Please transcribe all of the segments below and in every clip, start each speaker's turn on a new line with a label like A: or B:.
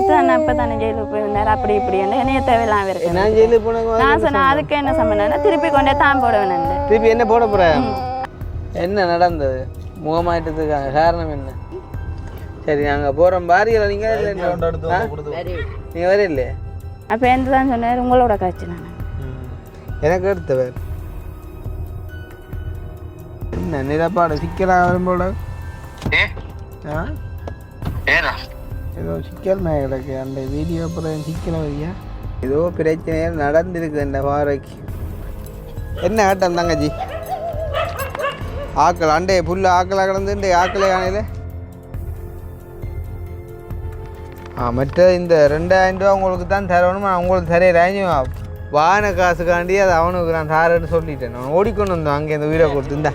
A: கொடுத்து நான் இப்போ தானே ஜெயிலுக்கு போயிருந்தார் அப்படி இப்படி என்னைய தேவையில்லாம் இருக்கு.
B: நான் ஜெயிலுக்கு போனேன்.
A: நான் சொன்னேன் அதுக்கு என்ன சம்பந்தம் திருப்பி கொண்டே தான் போட வேணும்.
B: திருப்பி என்ன போட போகிறேன்? என்ன நடந்தது? முகமாயிட்டதுக்காக காரணம் என்ன? சரி நாங்கள் போகிறோம். பாரியில் நீங்கள் நீங்கள் வர இல்லையே?
A: அப்போ எந்த தான் சொன்னார் உங்களோட காட்சி. நான்
B: எனக்கு எடுத்தவர் என்ன நிலப்பாடு சிக்கலாக வரும்போட ஏதோ சிக்கல் மேலே கிடக்கு. அந்த வீடியோ அப்புறம் சிக்கலை வரியா ஏதோ பிரச்சனையாக நடந்திருக்கு. இந்த வாரைக்கு என்ன ஆட்டம் தங்கச்சி? ஆக்கள் அண்டே புல்லு ஆக்களாக கிடந்து ஆக்களே காணையில். மற்ற இந்த 2000 ரூபா உங்களுக்கு தான் தரணும். உங்களுக்கு தரையில வான காசுக்காண்டி அது அவனுக்கு நான் தாரன்னு சொல்லிட்டேன். நான் ஓடிக்கொண்டு வந்தோம் அங்கே இந்த உயிரை கொடுத்து. இந்த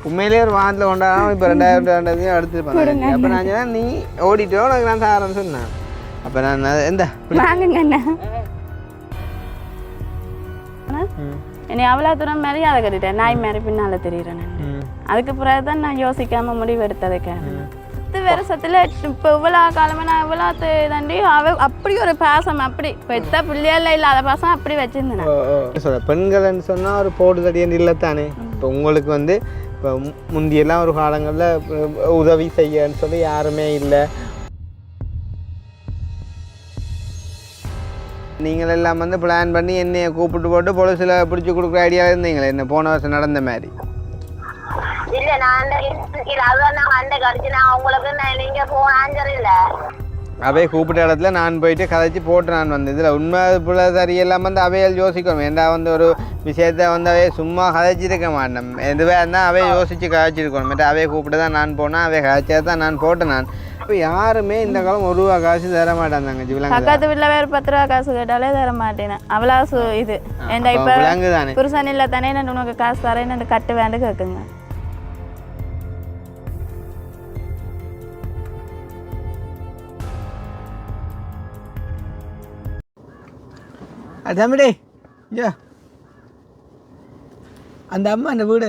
B: உண்மையிலேயே ஒரு வானத்தில் கொண்டாடும். இப்போ 2000 ரூபாய் எடுத்துருப்பேன். அப்போ நான் சொன்னேன் நீ ஓடிட்டோ உனக்கு நான் தாரேன்னு சொன்னேன். அப்போ நான் எந்த
A: என்னை அவ்வளோ தூரம் மரியாதை கட்டிட்டேன். நாய் மாதிரி பின்னால் தெரியுறேன். அதுக்கு பிறகு தான் நான் யோசிக்காமல் முடிவு எடுத்ததுக்காக 10 வருஷத்தில் இப்போ இவ்வளோ காலமாக நான் இவ்வளோ தாண்டி அப்படி ஒரு பாசம் அப்படி பெத்த பிள்ளைகள் இல்லாத பாசம் அப்படி வச்சுருந்தேன்.
B: சொல்ல பெண்கள்னு சொன்னால் ஒரு போடு தடியன்னு இல்லைத்தானே. இப்போ உங்களுக்கு வந்து இப்போ முந்தியெல்லாம் ஒரு காலங்களில் உதவி செய்யன்னு சொல்லி யாருமே இல்லை. நீங்கள் எல்லாம் வந்து பிளான் பண்ணி என்னையை கூப்பிட்டு போட்டு போலீஸில் பிடிச்சி கொடுக்குற ஐடியா இருந்தீங்களே என்ன போன வருஷம் நடந்த மாதிரி.
C: இல்ல நான்
B: அவை கூப்பிட்ட இடத்துல நான் போயிட்டு கதைச்சி போட்டு நான் வந்தேன். இதில் உண்மை பிள்ளை சரியெல்லாம் வந்து அவையால் யோசிக்கணும். ஏண்டா வந்து ஒரு விஷயத்த வந்து அவைய சும்மா கதைச்சிருக்க மாட்டேன். எதுவாக இருந்தால் அவைய யோசித்து கதைச்சிருக்கணும். மற்ற அவையை கூப்பிட்டு தான் நான் போனேன். அவைய கதைச்சா தான் நான் போட்டேன். நான் இப்போ யாருமே இந்த காலம் 1 ரூபா காசு தர மாட்டாங்க.
A: பக்கத்து வீட்டில் வேறு 10 ரூபா காசு கேட்டாலே தர மாட்டேன். அவ்வளோ இது ஏண்டா இப்போ
B: விலங்குதானே
A: புருஷன் இல்லை தானே நான் உனக்கு காசு தரேன்னு கட்டு வேண்டு கேட்குங்க.
B: தம்பிடே ஐயா அந்த அம்மா அந்த வீடு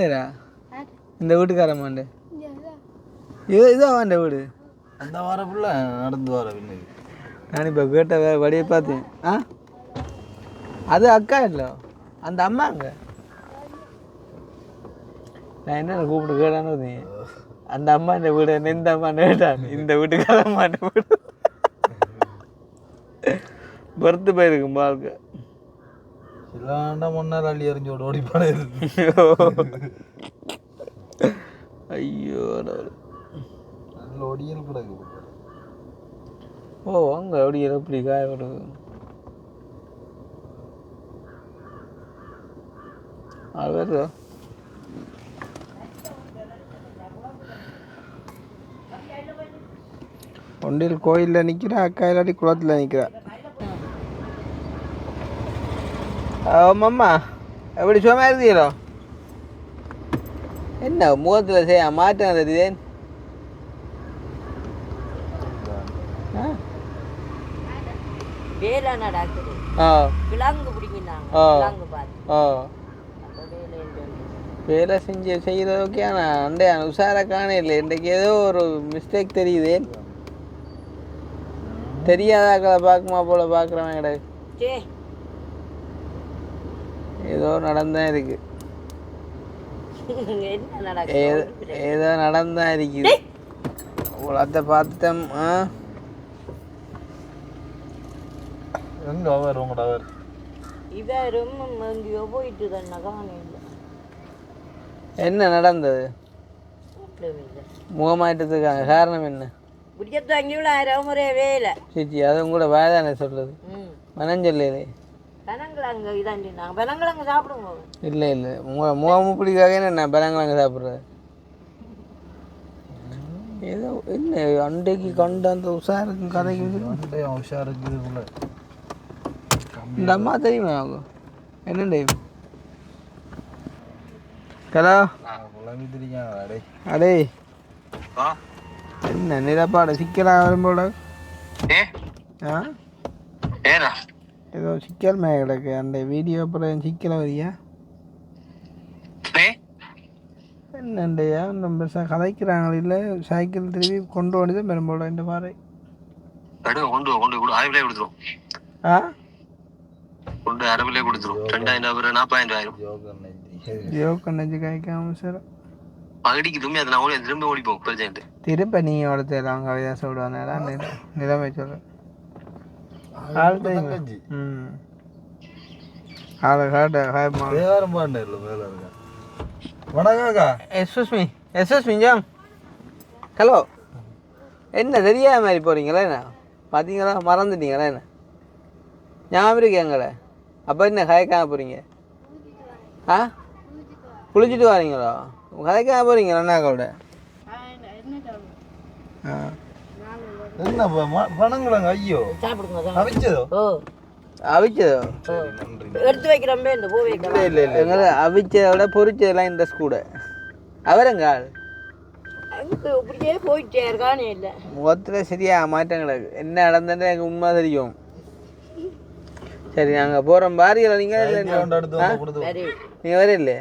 B: இந்த வீட்டுக்காரம்மாண்டு இதுதான் அந்த வீடு.
D: அந்த வாரப்புள்ள நடந்து வர
B: நான் இப்போ கேட்ட வழியை பார்த்தேன். அது அக்கா இல்லை அந்த அம்மா அங்கே. நான் என்ன கூப்பிட்டு கேட்டான்னு அந்த அம்மா இந்த வீடு இந்த அம்மா கேட்டான். இந்த வீட்டுக்காரம்மா அந்த வீடு பருத்து போயிருக்கும் பாருங்க.
D: சிலாண்டா முன்னால் அள்ளி எறிஞ்சோட ஓடிப்பாடு.
B: ஐயோ
D: நல்ல ஒடியல் கிடக்கு.
B: ஓ அங்கே ஒடியல் எப்படி காய கிடக்கு. அது வருதோ ஒன்றில் கோயிலில் நிற்கிறா. அக்கா இல்லாட்டி குளத்தில் நிற்கிறா. ஆமாம்மா எப்படி சும்மா இருந்தீங்களோ? என்ன முகத்தில் செய்ய மாற்றம் தெரியுதேன்? வேலை செய்கிறது ஓகே. ஆனால் அண்டைய உஷார காண இல்லை. இன்றைக்கு ஏதோ ஒரு மிஸ்டேக் தெரியுது. தெரியாதாக்களை பார்க்குமா போல பார்க்குறவன் கிடையாது. ஏதோ நடந்தான் இருக்கு. ஏதோ நடந்தான் இருக்குது. உலகத்தை பார்த்துட்டோம்.
D: எங்க அவர் உங்களோட அவர்
C: எங்கேயோ போயிட்டு
B: என்ன நடந்தது? முகமாயிட்டதுக்காக காரணம் என்ன? சிச்சி அது உங்களோட வயதானே சொல்லுது. மனஞ்சொல்லே இல்லை இல்லை முகம் பிடிக்காக என்ன பனங்கிழங்கு சாப்பிட்றது? ஏதோ என்ன அண்டைக்கு கண்டு அந்த உஷாருக்கு கதைக்கு
D: உஷாருக்கு
B: இந்த அம்மா தெரியுமா ஆகும் என்ன டைம்? ஹலோ அடே என்ன நிலப்பாடு சிக்கலாக வரும்போட ஏதோ சிக்கல் மேலே கிடக்கு. அந்த வீடியோ அப்புறம் சிக்கலை வரியா என்னண்டையா? நம்ம கதைக்கிறாங்க இல்லை சைக்கிள் திரும்பி கொண்டு வந்து பெரும்போட இந்த பாறை
E: கொண்டு கொடு 1000 ரூபாய் கொடுத்துரும்.
B: ஆ
E: கொண்டு 1000 கொடுத்துரும். 2000 ரூபாய் 40,000.
B: யோகண்ணாச்சி காய்க்காம சார்
E: பகடிக்கு தும்மி அதை நான் திரும்ப ஓடிப்போம் பிரச்சனை.
B: திரும்ப நீங்கள் வளர்த்துலாம் கவிதா சொல்லுவாங்க நிலைமை சொல்ல ஹலோ என்ன தெரியாத மாதிரி போகிறீங்களா என்ன பார்த்தீங்களா மறந்துட்டீங்களா என்ன ஞாபகம் இருக்கு எங்களை அப்போ என்ன கதைக்காம போகிறீங்க ஆ குளிச்சுட்டு வரீங்களோ கதைக்காம போகிறீங்களா அண்ணாக்களோட ஆ
D: என்ன பணங்குளங்க ஐயோ அவிச்சதோ
B: அவிச்சதோ
F: எடுத்து வைக்கிறோமே இந்த பூ வைக்கிறோம்.
B: இல்லை இல்லை எங்களை அவிச்சதோட பொரிச்சதெல்லாம் இந்த கூட அவரங்க
F: அங்கே இப்படியே போயிட்டே இருக்கானே இல்லை
B: முகத்தில் சரியா மாற்றங்களுக்கு என்ன நடந்தது எனக்கு உண்மை தெரியும். சரி நாங்கள் போகிறோம் பாரியில் நீங்கள்
F: சரி
B: நீங்கள் வர இல்லையே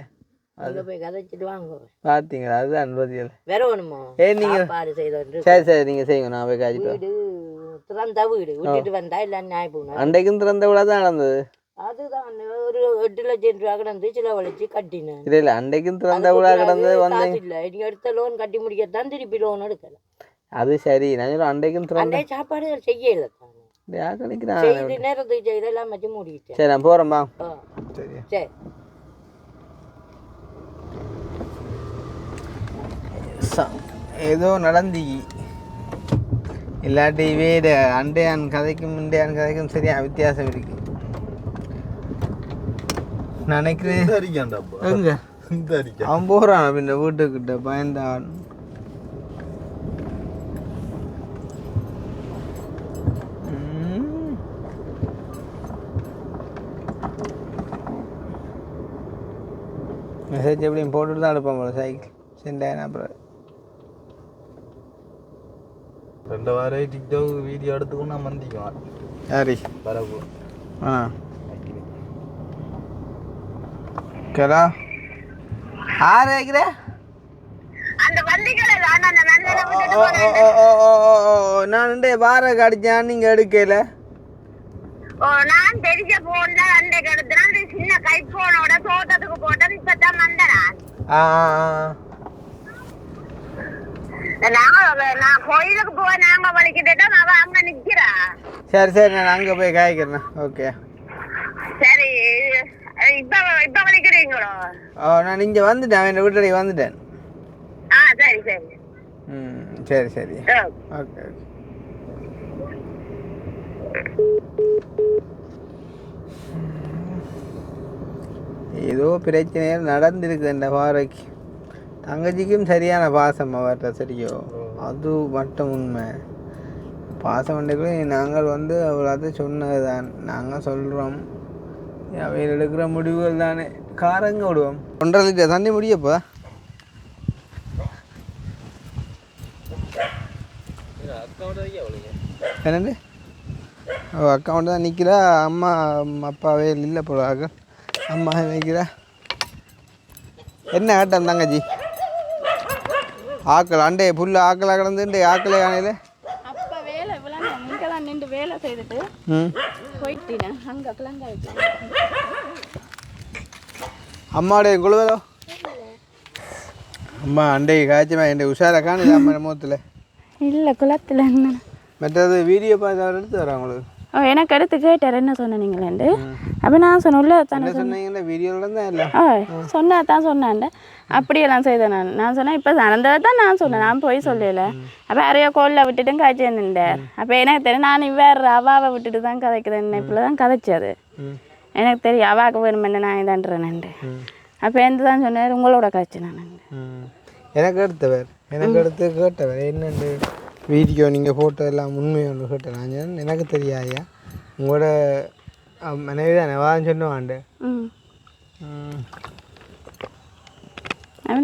F: அங்கே போய் கதைச்சிட்டு வாங்க.
B: பார்த்தீங்களா அது அனுபதிகள்
F: வேற வேணுமோ
B: ஏன் நீங்கள்
F: சாப்பாடு செய்தோன்று
B: சரி சரி நீங்கள் செய்யுங்க நான் போய் காய்ச்சிட்டு
F: வீடு திறந்த வீடு விட்டுட்டு வந்தா இல்லை நியாய போகணும்.
B: அன்றைக்கும் திறந்த விழா தான் நடந்தது.
F: அதுதான் ஒரு 8 லட்சம் ரூபா கிடந்து செலவழிச்சு கட்டினேன்.
B: இல்லை இல்லை அன்றைக்கும் திறந்த விழா கிடந்தது வந்தேன்.
F: இல்லை நீங்க எடுத்த லோன் கட்டி முடிக்கத்தான் திருப்பி லோன் எடுக்கலாம்.
B: அது சரி நான் சொல்ல அன்றைக்கும் திறந்த
F: அன்றைய சாப்பாடு செய்யல
B: நினைக்கிறேன்
F: செய்து நேரத்துக்கு செய்து எல்லாம் வச்சு முடிக்கிட்டேன்.
B: சரி நான் போகிறேன்பா. சரி
F: சரி
B: ஏதோ நடந்தி இல்லாட்டி வேறு அண்டையான் கதைக்கும் இண்டையான் கதைக்கும் சரியா வித்தியாசம் இருக்கு நினைக்கிறேன். எங்க அவன் போகிறான் பின்ன வீட்டுக்கிட்ட பயந்தான். மெசேஜ் எப்படியும் போட்டுட்டு தான் எடுப்பேன் போல சைக்கிள் சென்டாயன். அப்புறம்
D: 2 வாரம் டிக்டாக் வீடியோ எடுத்துக்கணும் நான் மந்திக்குவேன்
B: யாரி
D: பரப்பு
B: ஆ கேடா ஆறு வைக்கிற
C: அந்த வண்டிகளை அந்த நந்தனை விட்டுட்டு
B: நான் வார கடிச்சான் நீங்கள் எடுக்கல.
C: நான் தெரிஞ்ச போன்ல அந்த கடத்துனா சின்ன கை போனோட தோட்டத்துக்கு போட்டது இப்பதான் வந்தேன். நான் கோயிலுக்கு போய் நாங்க வலிக்கிட்டோம் அவ அங்க நிக்கிறா.
B: சரி சரி நான் அங்கே போய் காய்க்கிறேன். ஓகே
C: சரி இப்ப வலிக்கிறீங்களோ?
B: நான் இங்கே வந்துட்டேன் அவன் வீட்டுடைய வந்துட்டேன்.
C: சரி சரி
B: சரி சரி ஓகே. ஏதோ பிரச்சனைகள் நடந்திருக்கு இந்த பாறைக்கு. தங்கச்சிக்கும் சரியான பாசம் அவர்கிட்ட சரியோ அது மட்டும் உண்மை. பாசம் பண்ணி நாங்கள் அவ்வளோத சொன்னது தான் நாங்கள் சொல்கிறோம். அவையில் எடுக்கிற முடிவுகள் தானே காரங்க விடுவோம். 1.5 லிட்டர் தண்ணி முடியப்போ என்னண்டு அக்கௌண்ட் தான் நிற்கிறா. அம்மா அப்பாவே இல்லை போல அம்மா வைக்கிறா. என்ன ஆட்டம் தங்கச்சி ஆக்கள் அண்டே புல்லு ஆக்களாக கிடந்து ஆக்களே காணையில்
A: அப்போ வேலை இவ்வளோ இங்கே தான் நின்று வேலை செய்துட்டு போயிட்டேன் அங்கே கிளங்க
B: அம்மாவுடைய குழுவலோ அம்மா அண்டை காய்ச்சமா என் உஷாரா காணுது அம்மா முகத்தில்
A: இல்லை குளத்தில் என்ன
B: மற்றது வீடியோ பார்த்து அவர் எடுத்து வரேன் உங்களுக்கு.
A: எனக்கு எடுத்து கேட்டார் என்ன சொன்னீங்களேண்டு. அப்போ நான் சொன்னேன் உள்ள தானே
B: சொன்னீங்களா வீடியோவில் தான் இல்லை
A: சொன்னா தான் சொன்னான்ண்டு அப்படியெல்லாம் செய்தேன். நான் சொன்னேன் இப்போ நடந்ததை தான் நான் சொன்னேன், நான் போய் சொல்லல. அப்போ யாரையோ கோலில் விட்டுட்டும் காய்ச்சேன்னுட்டார். அப்போ எனக்கு தெரியும் நான் வேறு அவாவை விட்டுட்டு தான் கதைக்கிறேன். இப்படி தான் கதைச்சது எனக்கு தெரியும். அவாவுக்கு வேணும் என்ன நான் இதான்றேன்ண்டு. அப்போ எந்த தான் சொன்னார் உங்களோட காய்ச்சி நான்
B: எனக்கு எடுத்து கேட்டவர் என்னென்று வீடியோ நீங்கள் ஃபோட்டோ எல்லாம் உண்மையோன்னு கேட்டேன். நான் எனக்கு தெரியாயா உங்களோட மனைவி தானே வான்னு சொன்னவாண்டு.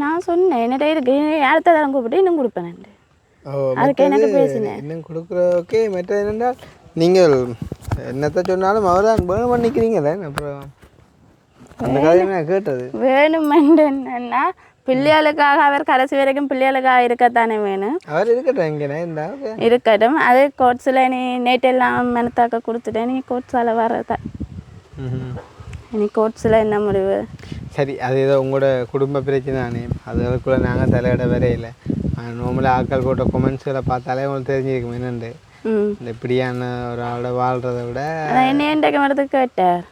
A: நான் சொன்னேன் என்னட்ட இருக்கு அடுத்த தரம் கூப்பிட்டு இன்னும் கொடுப்பேன். அதுக்கு எனக்கு பேசினேன்
B: இன்னும் கொடுக்குற ஓகே. மற்ற என்னென்றால் நீங்கள் என்னத்தை சொன்னாலும் அவர் தான் வேணும் பண்ணிக்கிறீங்க தான். அப்புறம் அந்த கதையை நான் கேட்டது
A: வேணுமென்று என்னன்னா பிள்ளைகளுக்காக அவர் கடைசி வரைக்கும் பிள்ளைகளுக்காக இருக்கத்தானே வேணும்.
B: அவர் இருக்கட்டும் இங்கே இந்த
A: இருக்கட்டும். அது கோர்ட்ஸில் நீ நேற்றெல்லாம் மெனத்தாக்க கொடுத்துட்டேன். நீ கோர்ட்ஸால் வரத நீ கோர்ட்ஸில் என்ன முடிவு?
B: சரி, அது ஏதோ உங்களோட குடும்ப பிரச்சனை தானே, அதுக்குள்ளே நாங்கள் தலையிட வரையில. நார்மலாக ஆட்கள் போட்ட கொமெண்ட்ஸுகளை பார்த்தாலே உங்களுக்கு தெரிஞ்சிருக்கும் என்னண்டு இந்த இப்படியான ஒரு ஆளோட வாழ்கிறத விட.
A: என்ன இன்றைக்கு வரது கேட்டார்.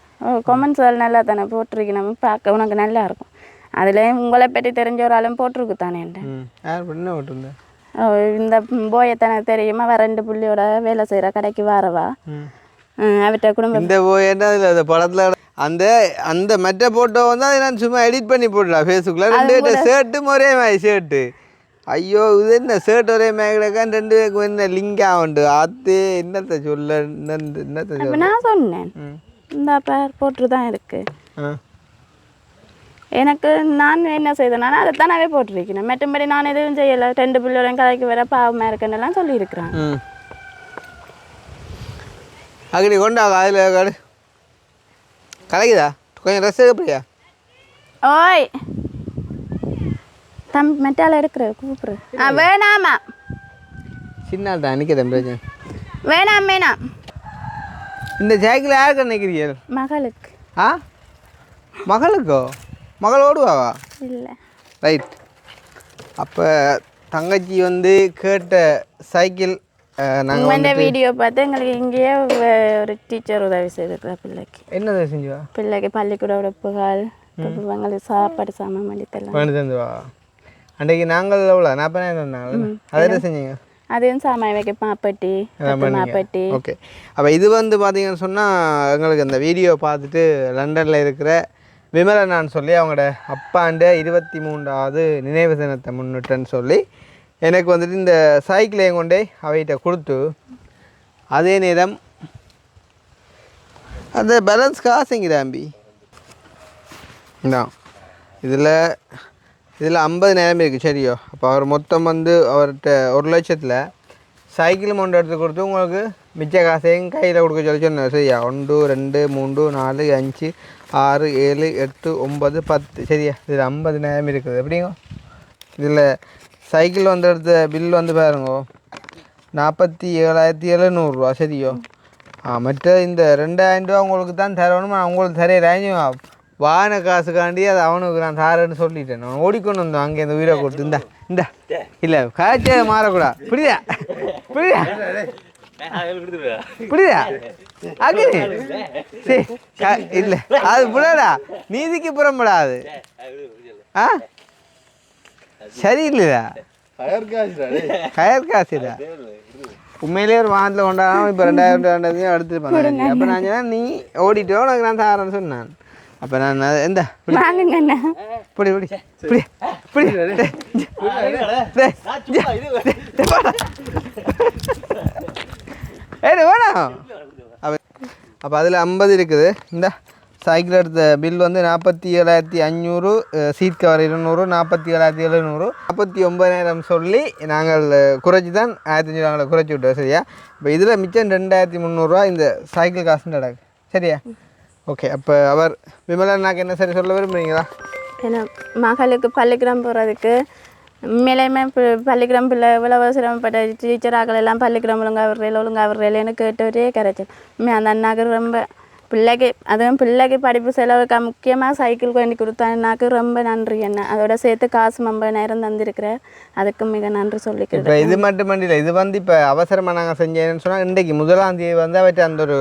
A: கொமெண்ட்ஸ் நல்லா தானே போட்டிருக்கு, நம்ம பார்க்க உனக்கு நல்லா இருக்கும். அதில் உங்களை பற்றி தெரிஞ்ச ஒரு ஆளும் போட்டிருக்கு தானே.
B: யார் என்ன போட்டிருந்தேன்?
A: இந்த போயத்தானே தெரியுமா, அவ 2 புள்ளியோட வேலை செய்கிற கடைக்கு வரவா அவர்கிட்ட குடும்பம்.
B: இந்த போய் அந்த படத்தில் அந்த அந்த மெட்ட போட்டோ வந்து அதை நான் சும்மா எடிட் பண்ணி போடலாம் ஃபேஸ்புக்கில். 2 ஷர்ட்டும் ஒரே மாதிரி ஷர்ட்டு. ஐயோ இது என்ன ஷர்ட் ஒரே மாதிரி கிடக்கான், 2 பேருக்கும் என்ன லிங்காக உண்டு. அது என்னத்தை சொல்ல என்னத்தை சொல்ல
A: நான் சொன்னேன். இந்த பேர் போட்டு தான் இருக்கு. எனக்கு நான் என்ன செய்தேன்னா அதை தானாவே போட்டிருக்கேன். மற்றபடி நான் எதுவும் செய்யலை. 2 பிள்ளையோட கதைக்கு வர பாவமாக இருக்குன்னெல்லாம் சொல்லியிருக்கிறான்.
B: அக்கடி கொண்டாங்க அதில் கடு கலைக்குதா கொஞ்சம் ட்ரெஸ் எப்படியா?
A: ஓய் தம்பி மெட்டால் எடுக்கிற கூப்பிட்ரு. வேணாமா
B: சின்னால்டா நிற்கிறேன் பிரச்சனை.
A: வேணாம்.
B: இந்த சைக்கிள் யாருக்கு நினைக்கிறீர்கள்?
A: மகளுக்கு.
B: மகளுக்கோ? மகள் ஓடுவாவா?
A: இல்லை.
B: ரைட். அப்போ தங்கச்சி வந்து கேட்ட சைக்கிள் நாங்கள்
A: இந்த வீடியோ பார்த்து எங்களுக்கு இங்கேயே ஒரு டீச்சர் உதவி செய்திருக்கிறா பிள்ளைக்கு.
B: என்ன உதவி செஞ்சுவா? பிள்ளைக்கு
A: பள்ளிக்கூட உடுப்புகள், எங்களுக்கு சாப்பாடு சாமான் மடித்தெல்லாம்
B: வேண்டு தந்துவா. அன்றைக்கு நாங்கள் எவ்வளோ 40 இருந்தாங்க, அதை என்ன செஞ்சீங்க?
A: அதையும் சாமான் வைக்க மாப்பட்டி மாப்பட்டி.
B: ஓகே. அப்போ இது வந்து பார்த்தீங்கன்னு சொன்னால் எங்களுக்கு அந்த வீடியோ பார்த்துட்டு லண்டனில் இருக்கிற விமலனான்னு சொல்லி அவங்களோட அப்பாண்ட 23வது நினைவு தினத்தை முன்னிட்டுன்னு சொல்லி எனக்கு வந்துட்டு இந்த சைக்கிளையும் கொண்டே அவைகிட்ட கொடுத்து, அதே நேரம் அந்த பேலன்ஸ் காசுங்கிறாம்பி இதான் இதில் 50,000 இருக்குது சரியோ. அப்போ அவர் மொத்தம் வந்து அவர்கிட்ட 1,00,000 சைக்கிள் மொண்டை எடுத்து கொடுத்து உங்களுக்கு மிச்ச காசையும் கையில் கொடுக்க சொல்லி சொன்னார். சரியா? 1 2 3 4 5 6 7 8 9 10 சரியா? இதில் 50,000 இருக்குது. எப்படிங்க இதில் சைக்கிள் வந்து எடுத்த பில் வந்து பாருங்க 47,700 சரியோ. மற்ற இந்த 2,000 ரூபா உங்களுக்கு தான் தரணும். உங்களுக்கு தரையிறாங்க வாகன காசுக்காண்டி அது அவனுக்கு நான் தாரேன்னு சொல்லிட்டேன். நான் ஓடிக்கொண்டு வந்தோம் அங்கே இந்த உயிரை கொடுத்து இந்த இல்லை காய்ச்ச மாறக்கூடாது. புரியுதா? அங்கே சரி இல்லை அது புடடா நீதிக்கு புறம்படாது. சரி இல்லையா? கயர் காசுடா உண்மையிலே ஒரு வாகனத்தில் கொண்டாடாமல் இப்போ 2,000 எடுத்துட்டு பண்ணாங்க. அப்போ நான் சொன்னேன் நீ ஓடிட்டோ உனக்கு நான் தாரேன்னு சொன்னேன். அப்போ நான் எந்த இப்படி வேணாம். அப்போ அதில் 50 இருக்குது. இந்த சைக்கிள் எடுத்த பில் வந்து 47,500, சீட் கவர் 200, 47,700, 49,000 சொல்லி நாங்கள் குறைச்சி தான் 1,500 குறைச்சி விட்டோம். சரியா? இப்போ இதில் மிச்சம் 2,300 இந்த சைக்கிள் காசுன்னு நடக்கு. சரியா? ஓகே. அப்போ அவர் விமலனாக்கு என்ன சரி சொல்ல விரும்புகிறீங்களா?
A: ஏன்னா மகளுக்கு பள்ளிக்கூடம் போகிறதுக்கு உண்மையிலேயுமே பள்ளிக்கூடம் பிள்ளை இவ்வளவு சிரமப்பட்ட டீச்சராக்கள் எல்லாம் பள்ளிக்கூடம் ஒழுங்கா விடுறேன்னு கேட்டு ஒரே கரைச்சல். அந்த அண்ணாக்கு ரொம்ப பிள்ளைக்கு அதுவும் பிள்ளைக்கு படிப்பு செலவுக்கு முக்கியமாக சைக்கிள் வேண்டி கொடுத்தான்னாக்கு ரொம்ப நன்றி. என்ன அதோட சேர்த்து காசு 50,000 தந்திருக்கிறேன். அதுக்கு மிக நன்றி சொல்லிக்கிறேன்.
B: இப்போ இது மட்டும் இல்லை, இது வந்து இப்போ அவசரமாக நாங்கள் செஞ்சேன்னு சொன்னால் இன்றைக்கு 1ஆம் தேதி வந்து அவர்கிட்ட அந்த ஒரு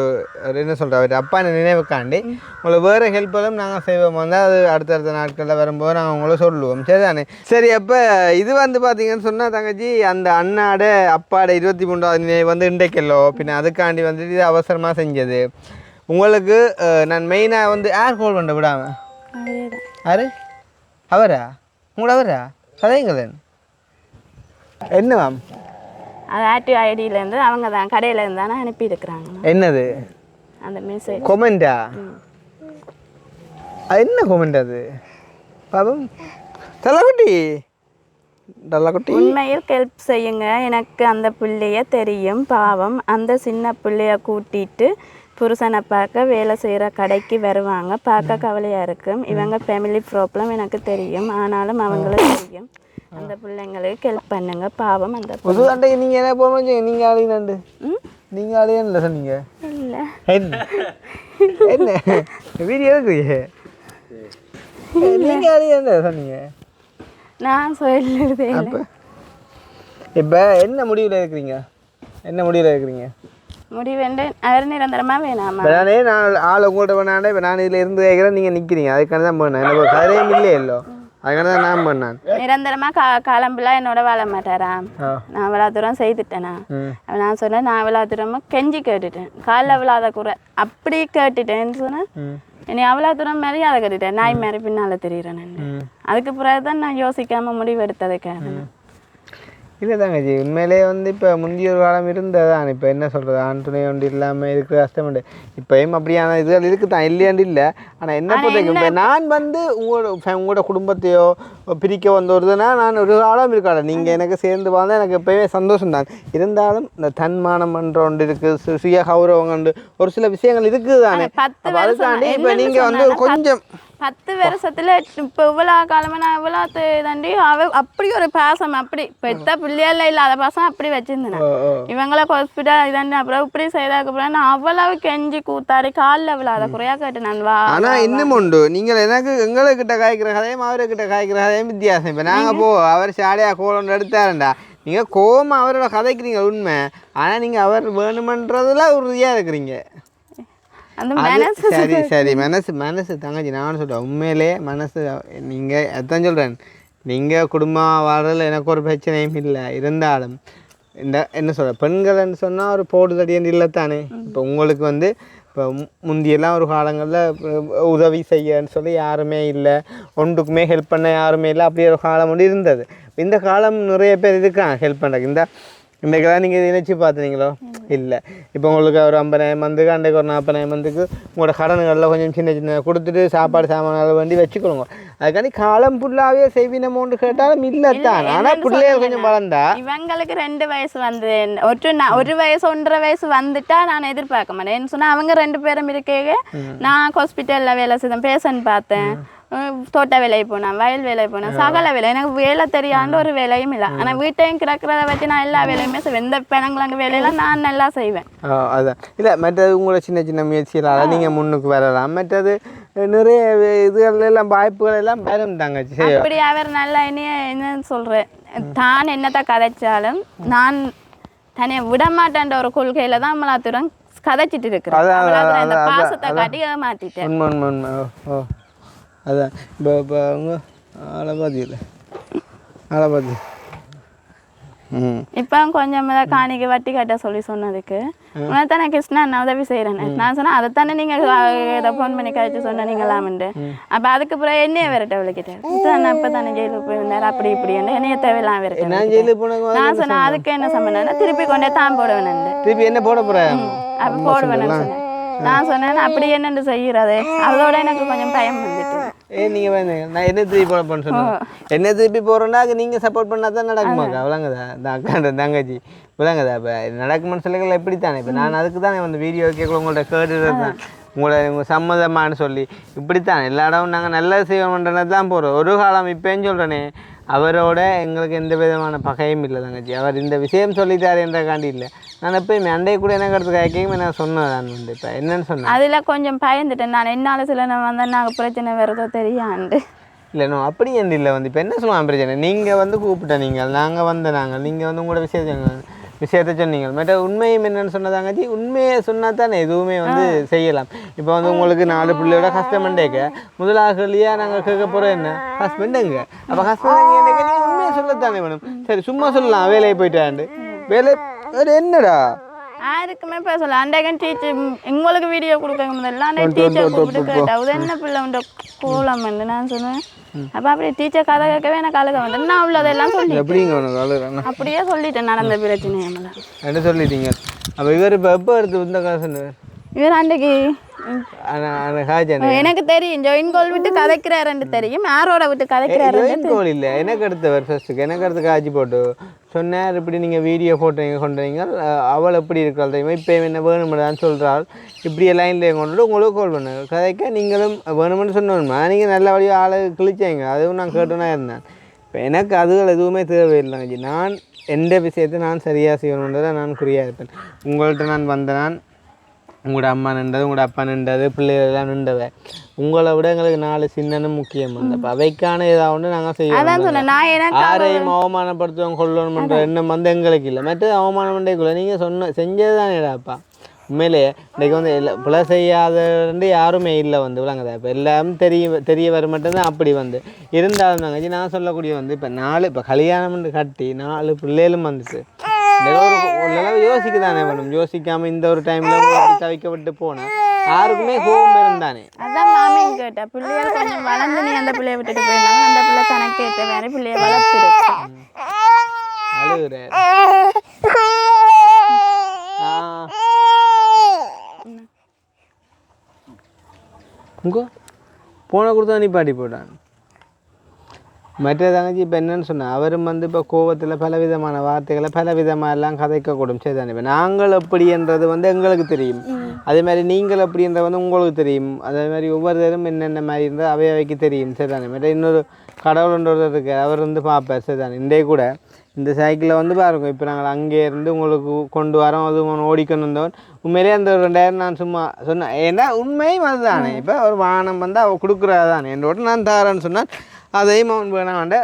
B: என்ன சொல்கிறேன் அவர்கிட்ட அப்பா நினைவுக்காண்டி உங்களை வேறு ஹெல்ப்பெல்லாம் நாங்கள் செய்வோம். வந்து அது அடுத்தடுத்த நாட்களில் வரும்போது நாங்கள் உங்களை சொல்லுவோம். சரி தானே? சரி. அப்போ இது வந்து பார்த்தீங்கன்னு சொன்னால் தங்கச்சி அந்த அண்ணாட அப்பாட 23வது நினைவு வந்து இன்றைக்கல்லோ பின்ன அதுக்காண்டி வந்துட்டு இது அவசரமாக செஞ்சது. உங்களுக்கு நான் மெயினாக வந்து யார் கால் பண்ண விடாமல் யார் அவரா உங்களோட அவரா கதைங்களேன் என்ன மேம்?
A: அது ஆக்டிவ் ஐடியிலேருந்து அவங்க தான் கடையிலேருந்து தானே அனுப்பியிருக்கிறாங்க. என்னது அந்த மெசேஜ்
B: கொமெண்டா? அது என்ன கொமெண்ட் அது பாபம்? தலைக்குட்டி
A: உண்மையில் ஹெல்ப் செய்யுங்க. எனக்கு அந்த பிள்ளைய தெரியும். பாவம் அந்த சின்ன பிள்ளைய கூட்டிட்டு புருஷனை பார்க்க வேலை செய்கிற கடைக்கு வருவாங்க. பார்க்க கவலையாக இருக்கும். இவங்க ஃபேமிலி ப்ராப்ளம் எனக்கு தெரியும். ஆனாலும் அவங்களுக்கு தெரியும். அந்த பிள்ளைங்களுக்கு ஹெல்ப் பண்ணுங்க. பாவம் அந்த
B: புது அண்டைக்கு நீங்கள் என்ன போகணும் நீங்கள் ஆளினண்டு நீங்கள் ஆளியன்ல சொன்னீங்க
A: இல்லை
B: என்ன என்ன வீடியோ இருக்குங்க நீங்கள் ஆளியன்ல சொன்னீங்க
A: நான் சொல்லுறதே இல்லை.
B: இப்போ என்ன முடிவில் இருக்கிறீங்க
A: முடிவேண்டு அவர் நிரந்தரமாக வேணாமா?
B: நானே நான் ஆள் உங்கள்கிட்ட பண்ணாண்டே இப்போ நான் இதில் இருந்து கேட்குறேன் நீங்கள் நிற்கிறீங்க. அதுக்கான தான் பண்ணேன். எனக்கு ஒரு கதையும் இல்லையே இல்லோ அதுக்கான தான் நான் பண்ணேன்.
A: நிரந்தரமாக காலம்புலாம் என்னோட வாழ மாட்டாரா? நான் அவ்வளோ தூரம் செய்துட்டேனா? நான் சொன்னேன் நான் அவ்வளோ தூரமாக கெஞ்சி கேட்டுட்டேன். காலில் அவ்வளோ குறை அப்படி கேட்டுட்டேன்னு சொன்னேன். என்னை அவ்வளோ தூரம் மரியாதை கட்டிட்டேன். நாய் மாரி பின்னால் தெரியுறேன். அதுக்கு பிறகு தான் நான் யோசிக்காமல் முடிவு எடுத்ததுக்காக.
B: இல்லை தாங்கஜி உண்மையிலே வந்து இப்போ முந்தைய ஒரு காலம் இருந்ததான். இப்போ என்ன சொல்கிறது ஆண் துணை ஒன்று இல்லாமல் இருக்கிற கஷ்டமுண்டு. இப்போயும் அப்படியான இதுகள் இருக்குது தான் இல்லையாண்டு இல்லை. ஆனால் என்ன பொறுத்தவரைக்கும் இப்போ நான் வந்து உங்களோட குடும்பத்தையோ பிரிக்க வந்த ஒருதுன்னா நான் ஒரு காலம் இருக்காது. நீங்கள் எனக்கு சேர்ந்து வாழ்ந்தால் எனக்கு எப்போயுமே சந்தோஷம் தான். இருந்தாலும் இந்த தன்மானம் என்ற ஒன்று இருக்குது, சுய கௌரவம் கண்டு ஒரு சில விஷயங்கள் இருக்குது தானே. அதுக்காண்டி இப்போ நீங்கள் வந்து கொஞ்சம்
A: 10 வருஷத்துல இப்போ இவ்வளோ காலமாக நான் இவ்வளோ தாண்டி அப்படி ஒரு பாசம் அப்படி பெத்த பிள்ளையால இல்லாத பாசம் அப்படி வச்சிருந்தேன். இவங்கள ஹாஸ்பிட்டல் இதாண்டி அப்புறம் இப்படி செய்ததுக்கு அப்புறம் நான் அவ்வளவு கெஞ்சி கூத்தாடி காலில் விழாத குறையா கேட்டு நான் வா.
B: ஆனால் இன்னும் உண்டு நீங்கள் எனக்கு எங்கள்கிட்ட காய்க்கிற கதையும் அவர்கிட்ட காய்க்கிற கதையும் வித்தியாசம். இப்போ நாங்கள் அவர் சாடியாக கோலம் எடுத்தாருண்டா நீங்கள் கோவம் அவரோட கதைக்கிறீங்க உண்மை. ஆனால் நீங்கள் அவர் வேணுமன்றதுல உறுதியாக இருக்கிறீங்க. சரி சரி மனசு தங்கச்சி நான் சொல்கிறேன் உண்மையிலே மனசு. நீங்கள் அதான் சொல்கிறேன் நீங்கள் குடும்பம் வாழ்றதுல எனக்கு ஒரு பிரச்சனையும் இல்லை. இருந்தாலும் இந்த என்ன சொல்கிற பெண்கள்னு சொன்னால் ஒரு போடுதடின்னு இல்லைத்தானே. இப்போ உங்களுக்கு வந்து இப்போ முந்தியெல்லாம் ஒரு காலங்களில் உதவி செய்யன்னு சொல்லி யாருமே இல்லை, ஒன்றுக்குமே ஹெல்ப் பண்ண யாருமே இல்லை. அப்படியே ஒரு காலம் ஒன்று இருந்தது. இந்த காலம் நிறைய பேர் இருக்காங்க ஹெல்ப் பண்ணுறதுக்கு. இன்றைக்கெல்லாம் நீங்கள் நினைச்சு பார்த்துனீங்களோ இல்லை. இப்போ உங்களுக்கு ஒரு 50,000 மந்த்துக்கு அன்றைக்கு ஒரு 40,000 மந்த்துக்கு உங்களோட கடன்களில் கொஞ்சம் சின்ன சின்ன கொடுத்துட்டு சாப்பாடு சாமான்களை வேண்டி வச்சுக்கொள்ளுங்க. அதுக்காண்டி காலம் ஃபுல்லாகவே செய்வினமோன்னு கேட்டாலும் இல்லை தான். ஆனால் பிள்ளைகள் கொஞ்சம் வளர்ந்தா
A: இவங்களுக்கு 2 வயசு வந்து ஒரு வயசு 1.5 வயசு வந்துட்டா நான் எதிர்பார்க்க மாட்டேன். என்ன சொன்னால் அவங்க 2 பேரும் இருக்கே. நான் ஹாஸ்பிட்டலில் வேலை செய்தேன், பேஷண்ட் பார்த்தேன், தோட்ட வேலைக்கு போனேன், வயல் வேலைக்கு போனேன், சகல வேலை. எனக்கு வேலை தெரியாண்டு ஒரு வேலையும் இல்லை. ஆனால் வீட்டையும் கிடக்கிறத வச்சு நான் எல்லா வேலையுமே செய்வேன். எந்த பெணங்களாங்க வேலையெல்லாம் நான் நல்லா செய்வேன்.
B: அதான் இல்லை மற்றது உங்களோட சின்ன சின்ன முயற்சிகளால் நீங்கள் முன்னுக்கு வரலாம். மற்றது நிறைய இதுகள் எல்லாம் வாய்ப்புகள் எல்லாம் வரும் தாங்கச்சி.
A: அப்படி அவர் நல்லா என்னன்னு சொல்கிறேன், தான் என்னத்தை கதைச்சாலும் நான் தனியை விட மாட்டேன்ற ஒரு கொள்கையில் தான் நம்மளாத்துடன் கதைச்சிட்டு இருக்கிறேன். அந்த பாசத்தை காட்டி மாற்றிட்டேன்.
B: உண்மை. அதான் இப்போ அவங்க ஆளபாதி
A: இப்போ கொஞ்சம் காணிக்கு வட்டி கட்ட சொன்னதுக்கு உனத்தானே கிருஷ்ணா நான் உதவி செய்கிறேன். நான் சொன்னேன் அதைத்தானே நீங்கள் இதை ஃபோன் பண்ணி கழிச்சு சொன்னீங்களாமண்டு. அப்போ அதுக்கு பிறகு என்னைய விரட்ட விளக்கிட்டேன். அப்போ தானே ஜெயிலுக்கு போய் வந்தார் அப்படி இப்படி என்னைய தேவையெல்லாம் விரட்ட. நான் சொன்னேன் அதுக்கு என்ன சம்பந்தம் திருப்பி கொண்டே தான் போடுவேன்.
B: திருப்பி என்ன போட போகிறேன்
A: அப்போ போடுவேன்னு சொன்னேன். நான் சொன்னேன் அப்படி என்னென்னு செய்கிறது. அதோட எனக்கு கொஞ்சம் பயம் வந்துட்டு
B: நீங்கள் நான் என்ன திருப்பி போட போன்னு சொன்னேன். என்ன திருப்பி போகிறோன்னா நீங்கள் சப்போர்ட் பண்ணால் தான் நடக்குமாக்கா? விளங்குதா அக்கா தங்கச்சி விளங்குதா? இப்போ நடக்குமான்னு சொல்லிகள் எப்படித்தானே. இப்போ நான் அதுக்கு தானே வந்து வீடியோ கேட்கல உங்கள்ட்ட கேட்டுறது தான். உங்கள் சம்மதமானு சொல்லி இப்படித்தான் எல்லா இடமும் நாங்கள் நல்லது செய்வோம்ன்றது தான் போகிறோம். ஒரு காலம் இப்போன்னு சொல்கிறேனே அவரோட எங்களுக்கு எந்த விதமான பகையும் இல்லை தங்கச்சி. அவர் இந்த விஷயம் சொல்லித்தாரு என்றக்காண்டி இல்லை. நான் எப்போயுமே அண்டையை கூட எனக்கு எடுத்து கேட்கவும் நான் சொன்னேன். நான் வந்து இப்போ என்னன்னு சொன்னேன்
A: அதில் கொஞ்சம் பயந்துட்டேன் நான். என்னால் சில நான் வந்தேன் நாங்கள் பிரச்சனை வருதோ தெரியாண்டு
B: இல்லைண்ணோ அப்படி எந்த இல்லை வந்து இப்போ என்ன சொல்லுவாங்க பிரச்சனை. நீங்கள் வந்து கூப்பிட்டேன், நாங்கள் நீங்கள் வந்து உங்களோட விஷயத்தை சொன்னீங்க. மற்ற உண்மையும் என்னென்னு சொன்னதாங்கச்சி உண்மையை சொன்னால் தானே எதுவுமே வந்து செய்யலாம். இப்போ வந்து உங்களுக்கு 4 பிள்ளையோட ஹஸ்பண்டேக்க முதலாக கேள்வியாக நாங்கள் கேட்க போகிறோம் என்ன ஹஸ்பண்டுங்க. அப்போ ஹஸ்பண்ட் நீங்கள் உண்மையை சொல்லத்தானே வேணும். சரி சும்மா சொல்லலாம் வேலையை போயிட்டாண்டு வேலை என்னடா
A: யாருக்குமே பேசல. அண்டைக்கன் டீச்சர் உங்களுக்கு வீடியோ கொடுக்க முதல்ல டீச்சர் கூப்பிட்டு கேட்டா அது என்ன பிள்ளை உண்ட கோலம் வந்து நான் சொன்னேன். அப்போ அப்படியே டீச்சர் கதை கேட்கவே எனக்கு அழுக வந்து நான் உள்ளதெல்லாம் சொல்லி அப்படியே சொல்லிட்டேன் நடந்த பிரச்சனை என்ன சொல்லிட்டீங்க.
B: அப்போ இவர் இப்போ எப்போ எடுத்து இந்த கதை சொன்னார்
A: இவர் அன்றைக்கு
B: காய்ச்சல்
A: எனக்கு தெரியும் ஜாயின் கோல் விட்டு கதைக்கிறாருன்னு தெரியும் யாரோட விட்டு கதைக்கிறாருன்னு
B: கோல் இல்லை எனக்கு அடுத்தவர் ஃபர்ஸ்ட்டுக்கு எனக்கு அடுத்து காய்ச்சி போட்டு சொன்னார் இப்படி நீங்கள் வீடியோ ஃபோட்டோ கொண்டுறீங்க அவள் எப்படி இருக்கிறாள் தெரியுமா இப்போ என்ன வேணுமென்னு சொல்கிறாள் இப்படி லைன்லேயே கொண்டுட்டு உங்களுக்கு கால் பண்ணுங்க கதைக்க நீங்களும் வேணுமென்னு சொன்னோம்னா நீங்கள் நல்ல வழியாக ஆளை கிழிச்சிங்க அதுவும் நான் கேட்டுனா இருந்தேன் இப்போ எனக்கு அதுகள் எதுவுமே தேவையில்லைங்க நான் எந்த விஷயத்தை நான் சரியாக செய்யணுன்றதை நான் குறியாக இருப்பேன் உங்கள்கிட்ட நான் வந்தேன் உங்களோட அம்மா நின்றது உங்களோட அப்பா நின்றது பிள்ளைகள் எல்லாம் நின்றவை உங்களை விட எங்களுக்கு 4 சின்னனும் முக்கியம் அப்போ அவைக்கான ஏதாவது நாங்கள் செய்யணும் யாரையும் அவமானப்படுத்துவோம் கொள்ளணும்ன்ற எண்ணம் வந்து எங்களுக்கு இல்லை மற்றது அவமானம் பண்ணேக்குள்ள நீங்கள் செஞ்சது தானேடாப்பா உண்மையிலேயே இன்றைக்கு வந்து பிள்ளை செய்யாதது யாருமே இல்லை வந்து விளங்குதா இப்போ எல்லாம் தெரிய வர மட்டும்தான் அப்படி வந்து இருந்தாலும் தாங்க நான் சொல்லக்கூடிய வந்து இப்போ கல்யாணம் கட்டி 4 பிள்ளைகளும் வந்துச்சு ஒரு யோசிக்க தானே வேணும் யோசிக்காமல் இந்த ஒரு டைமில் தவிக்கப்பட்டு போனால் யாருக்குமே கோபம் இருந்தானே
A: அதான் மாமியும் கேட்டா பிள்ளைகள் கொஞ்சம் வளர்ந்து நீ அந்த பிள்ளைய விட்டுட்டு போயிருந்தாங்க அந்த பிள்ளை தனக்கு ஏற்ற மாதிரி பிள்ளைய வளர்த்துருக்கு
B: அழுகுற போன கொடுத்தா நிப்பாட்டி போட்டான் மற்ற தங்கச்சி இப்போ என்னன்னு சொன்னால் அவரும் வந்து இப்போ கோவத்தில் பலவிதமான வார்த்தைகளை பலவிதமாக எல்லாம் கதைக்கக்கூடும் சரி தானே இப்போ நாங்கள் எப்படின்றது வந்து எங்களுக்கு தெரியும் அதே மாதிரி நீங்கள் எப்படின்றது வந்து உங்களுக்கு தெரியும் அதே மாதிரி ஒவ்வொருத்தரும் என்னென்ன மாதிரி இருந்தால் அவைக்கு தெரியும் சரி தானே மற்ற இன்னொரு கடவுள்ன்றவர் இருக்கு அவர் வந்து பார்ப்பார் சரி தானே இன்றைய கூட இந்த சைக்கிளில் வந்து பாருங்க இப்போ நாங்கள் அங்கே இருந்து உங்களுக்கு கொண்டு வரோம் அது ஓடிக்கொண்டு வந்தவன் உண்மையிலே அந்த ஒரு 2000 நான் சும்மா சொன்னேன் ஏன்னா உண்மையும் அதுதானே இப்போ ஒரு வாகனம் வந்து அவள் கொடுக்குறா தானே என்னோட நான் தாரேன்னு சொன்னால் அதையும் அவன் வேணாண்ட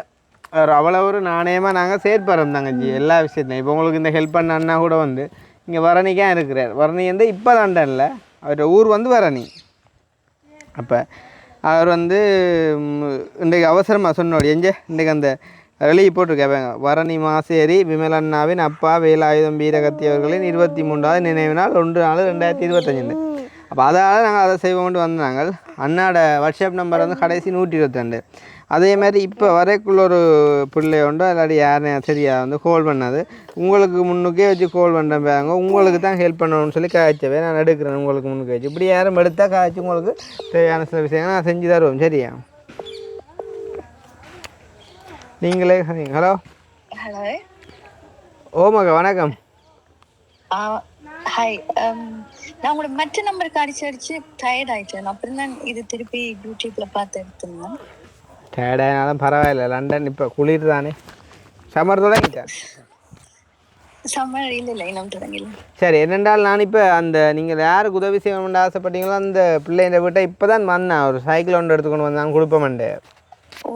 B: அவ்வளோ ஒரு நாணயமாக நாங்கள் சேர்ப்பாரோம் தங்கச்சி எல்லா விஷயத்தையும் இப்போ உங்களுக்கு இந்த ஹெல்ப் பண்ண அண்ணா கூட வந்து இங்கே வரணிக்காக இருக்கிறார் வரணி வந்து இப்போ லண்டனில் அவரோட ஊர் வந்து வரணி அப்போ அவர் வந்து இன்றைக்கு அவசரமாக சொன்னோடு இன்றைக்கு அந்த வெளியே போட்டிருக்கேன் வரணி மாசேரி விமலண்ணாவின் அப்பா வேலாயுதம் வீரகத்தி அவர்களின் 23வது நினைவு நாள் 1/4/2025 அப்போ அதால் நாங்கள் அதை செய்வோம்ட்டு வந்தாங்க அண்ணாட வாட்ஸ்அப் நம்பர் வந்து கடைசி 122 அதே மாதிரி இப்போ வரைக்குள்ள ஒரு பிள்ளை உண்டோ இல்லாட்டி யாரும் சரியாக வந்து கால் பண்ணது உங்களுக்கு முன்னுக்கே வச்சு கால் பண்ணுறேன் பாருங்க உங்களுக்கு தான் ஹெல்ப் பண்ணணும்னு சொல்லி காய்ச்சவே நான் எடுக்கிறேன் உங்களுக்கு முன்னுக்கு வச்சு இப்படி யாரும் எடுத்தால் காய்ச்சி உங்களுக்கு தேவையான சில விஷயங்கள் நான் செஞ்சு தருவோம் சரியா நீங்களே ஹலோ
G: ஹலோ
B: ஓமக வணக்கம்
G: ஹாய் நான் உங்களோட மற்ற நம்பருக்கு அடிச்சு டயர்ட் ஆயிட்டேன் அப்புறம் தான் இது திருப்பி யூடியூப்ல பார்த்து எடுத்துருந்தேன்
B: டயர்டானாலும் பரவாயில்ல லண்டன் இப்போ குளிர் தானே சம்மர் தொடங்கிட்டேன்
G: சம்மர் இல்லை இன்னும் தொடங்கல
B: சரி என்னென்றால் நான் இப்போ அந்த நீங்கள் யாருக்கு உதவி செய்யணும்னு ஆசைப்பட்டீங்களோ அந்த பிள்ளைங்க விட்ட இப்போ தான் வந்தேன் ஒரு சைக்கிள் ஒன்று எடுத்துக்கொண்டு வந்தான் கொடுப்போம்ண்டு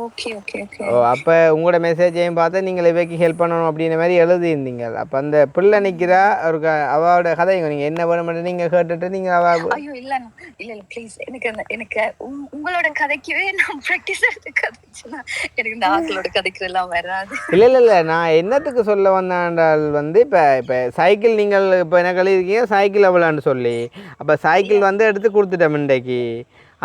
G: ஓகே ஓகே ஓகே
B: ஓ அப்போ உங்களோட மெசேஜையும் பார்த்து நீங்கள் இவைக்கு ஹெல்ப் பண்ணணும் அப்படின்ற மாதிரி எழுதியிருந்தீங்க அப்போ அந்த பிள்ளை நிற்கிறா ஒரு அவளோட கதைங்க நீங்கள் என்ன வேணுமென்று நீங்கள் கேட்டுட்டு நீங்கள் அவ
G: ஐயோ இல்லை ப்ளீஸ் எனக்கு உங்களோட கதைக்கவே நான் ப்ராக்டிஸ் எடுத்து கதைச்சுன்னா எனக்கு இந்த ஆக்களோட கதைக்கிறதெல்லாம் வராது
B: இல்லை நான் என்னத்துக்கு சொல்ல வந்தாண்டால் வந்து இப்போ சைக்கிள் நீங்கள் இப்போ என்ன கழிஇருக்கீங்க சைக்கிள் எவ்வளோன்னு சொல்லி அப்போ சைக்கிள் வந்து எடுத்து கொடுத்துட்டேன் இன்றைக்கு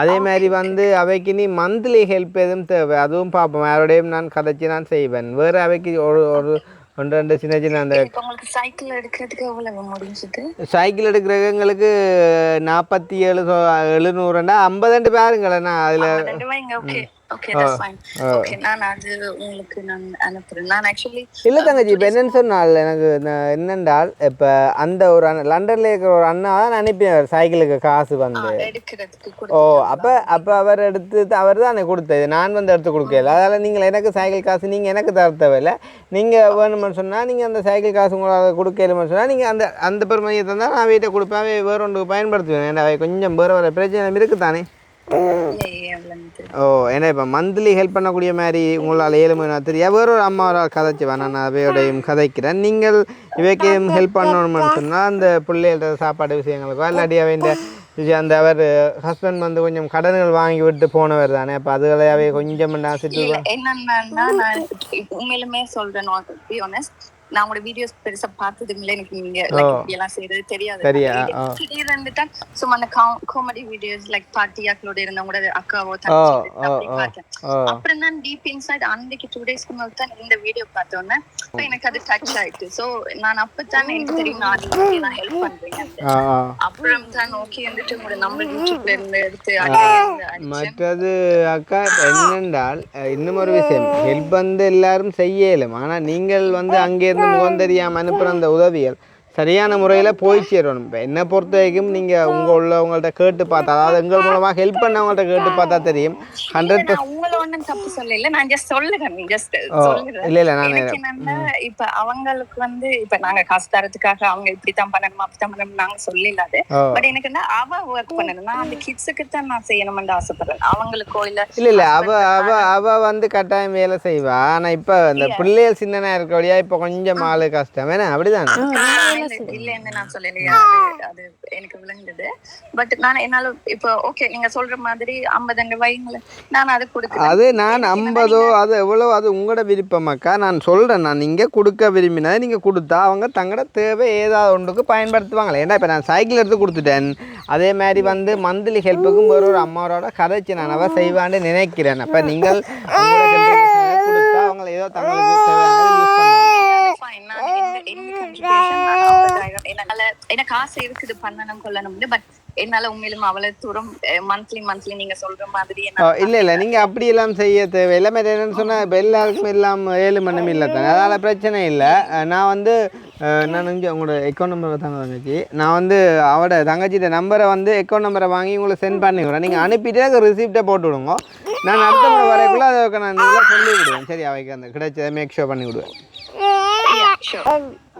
B: அதே மாதிரி வந்து அவைக்கு நீ மந்த்லி ஹெல்ப் எதுவும் தேவை அதுவும் பார்ப்போம் யாரோடையும் நான் கதைச்சி நான் செய்வேன் வேறு அவைக்கு ஒரு 1-2 சின்ன அந்த
G: சைக்கிள் எடுக்கிறதுக்கு எவ்வளவு முடிஞ்சது
B: சைக்கிள் எடுக்கிறது எங்களுக்கு 47,700 50 பாருங்களேண்ணா அதில் இல்லை தங்கச்சி இப்போ என்னன்னு சொன்னால் எனக்கு என்னென்றால் இப்போ அந்த ஒரு லண்டனில் இருக்கிற ஒரு அண்ணா தான் அனுப்பினார் சைக்கிளுக்கு காசு வந்து ஓ அப்போ அவர் அவர் தான் எனக்கு கொடுத்தது நான் வந்து எடுத்து கொடுக்கல அதனால் நீங்கள் எனக்கு சைக்கிள் காசு நீங்கள் எனக்கு தர தேவையில்லை நீங்கள் வேணுமென்னு சொன்னால் நீங்கள் அந்த சைக்கிள் காசு உங்களால் கொடுக்கலுமென்னு சொன்னால் நீங்கள் அந்த பெருமையை தந்தால் நான் வீட்டை கொடுப்பேன் வேறு ஒன்றுக்கு பயன்படுத்துவேன் ஏன்னா அவை கொஞ்சம் வேறு பிரச்சனை இருக்குதானே ஓ ஏன்னா இப்போ மந்த்லி ஹெல்ப் பண்ணக்கூடிய மாதிரி உங்களால் 7 மணி தெரியா வேற ஒரு அம்மாவோட கதைச்சு வேணாம் நான் அவையோடையும் கதைக்கிறேன் நீங்கள் இவைக்கும் ஹெல்ப் பண்ணணும்னு சொன்னால் அந்த பிள்ளைகளோட சாப்பாடு விஷயங்களுக்கோ இல்லாட்டி அவைண்ட அந்த அவர் ஹஸ்பண்ட் வந்து கொஞ்சம் கடன்கள் வாங்கி விட்டு போனவர் தானே அப்போ அதுகளையாவே கொஞ்சம்
G: என்னன்னா நான் உண்மையிலுமே சொல்றேன் நான் உங்களோட வீடியோஸ் பெருசா பார்த்ததும் இல்லை. எனக்கு நீங்க like இப்படி எல்லாம் செய்யறது தெரியாது. திடீர்னு இருந்துட்டா சும்மா அந்த காமெடி வீடியோஸ் லைக் பாட்டியாக்களோட இருந்தவங்களோட அக்காவோ தங்கச்சி அப்படி பார்த்தேன். அப்புறம் தான் டீப் இன்சைட் அன்னைக்கு 2 days முன்னாடி தான் இந்த வீடியோ பார்த்தோன்னே எனக்கு அது டச் ஆயிட்டு. ஸோ நான் அப்பதான் எனக்கு தெரியும் நான் ஹெல்ப் பண்றேன். அப்புறம் தான் ஓகே வந்துட்டு உங்களோட நம்பர் யூடியூப்ல இருந்து எடுத்து
B: மற்றது அக்கா என்னென்றால் இன்னும் ஒரு விஷயம், ஹெல்ப் வந்து எல்லாரும் செய்யலும். ஆனால் நீங்கள் வந்து அங்கேருந்து முகம் தெரியாமல் அனுப்புகிற அந்த உதவிகள் சரியான முறையில் போய் சேரணும். இப்போ என்னை பொறுத்த வரைக்கும் நீங்கள் உள்ளவங்கள்ட்ட கேட்டு பார்த்தா, அதாவது எங்கள் மூலமாக ஹெல்ப் பண்ணவங்கள்ட்ட கேட்டு பார்த்தா தெரியும். 100%
G: உங்களை ஒன்றும் தப்பு சொல்லல, நான் ஜஸ்ட் சொல்லுறேன்.
B: இல்லை நான்
G: இப்ப அவங்களுக்கு வந்து இப்ப நாங்க காசு தரத்துக்காக அவங்க இப்படித்தான் பண்ணணும் அப்படித்தான் பண்ணணும் நாங்க சொல்லிடாது. பட் எனக்கு என்ன அவ ஒர்க் பண்ணணும், நான் அந்த கிட்ஸுக்கு தான் நான் செய்யணும்னு ஆசைப்படுறேன். அவங்களுக்கோ இல்ல
B: அவ வந்து கட்டாயம் வேலை செய்வா. ஆனா இப்ப இந்த பிள்ளைகள் சின்னனா இருக்கபடியா இப்ப கொஞ்சம் ஆளு கஷ்டம் வேணா அப்படிதான்.
G: இல்லன்னு நான் சொல்லலையா, அது எனக்கு விளங்குது. பட் நான் என்னால இப்ப ஓகே நீங்க சொல்ற மாதிரி 50 வைங்கள நான் அது கொடுக்கிறேன்.
B: அது நான் 50 அது எவ்வளவு அது உங்களோட விருப்பமாக்கா. நான் சொல்றேன், நான் நீங்க கொடுக்க விரும்பினா நீங்க கொடுத்தா அவங்க தங்களோட தேவை ஏதாவது ஒன்றுக்கு பயன்படுத்துவாங்களே. ஏன்னா இப்ப நான் சைக்கிள் எடுத்து கொடுத்துட்டேன். அதே மாதிரி வந்து மந்த்லி ஹெல்ப்புக்கும் ஒரு அம்மாவோட கதைச்சு நான் அவ செய்வான்னு நினைக்கிறேன். அப்ப நீங்கள் கொடுத்தா அவங்க ஏதோ தங்களுக்கு தேவையான யூஸ் பண்ணுவாங்க.
G: எனக்கு ஆசை இருக்குது பண்ணணும் கொள்ளணும். பட் என்னால உண்மையிலும் அவ்வளவு தூரம் மந்த்லி நீங்க சொல்ற மாதிரி
B: இல்ல நீங்க அப்படி எல்லாம் செய்ய தேவை. எல்லாமே என்னன்னு சொன்னா இப்ப எல்லாருக்கும் எல்லாம் 7 மணி இல்லை தானே, அதனால பிரச்சனை இல்லை. நான் வந்து நான் இங்கே உங்களோட அக்கௌண்ட் நம்பரை தாங்க தங்கச்சி, நான் வந்து அவட தங்கச்சிட்ட நம்பரை வந்து அக்கௌண்ட் நம்பரை வாங்கி உங்களுக்கு சென்ட் பண்ணி விடுறேன். நீங்கள் அனுப்பிட்டு எனக்கு ரிசிப்டை போட்டு விடுங்க. நான் அடுத்த முறை வரைக்குள்ள அதை நான் நல்லா சொல்லி விடுவேன். சரி, அவைக்கு அந்த கிடைச்சதை மேக் ஷோ பண்ணி விடுவேன்.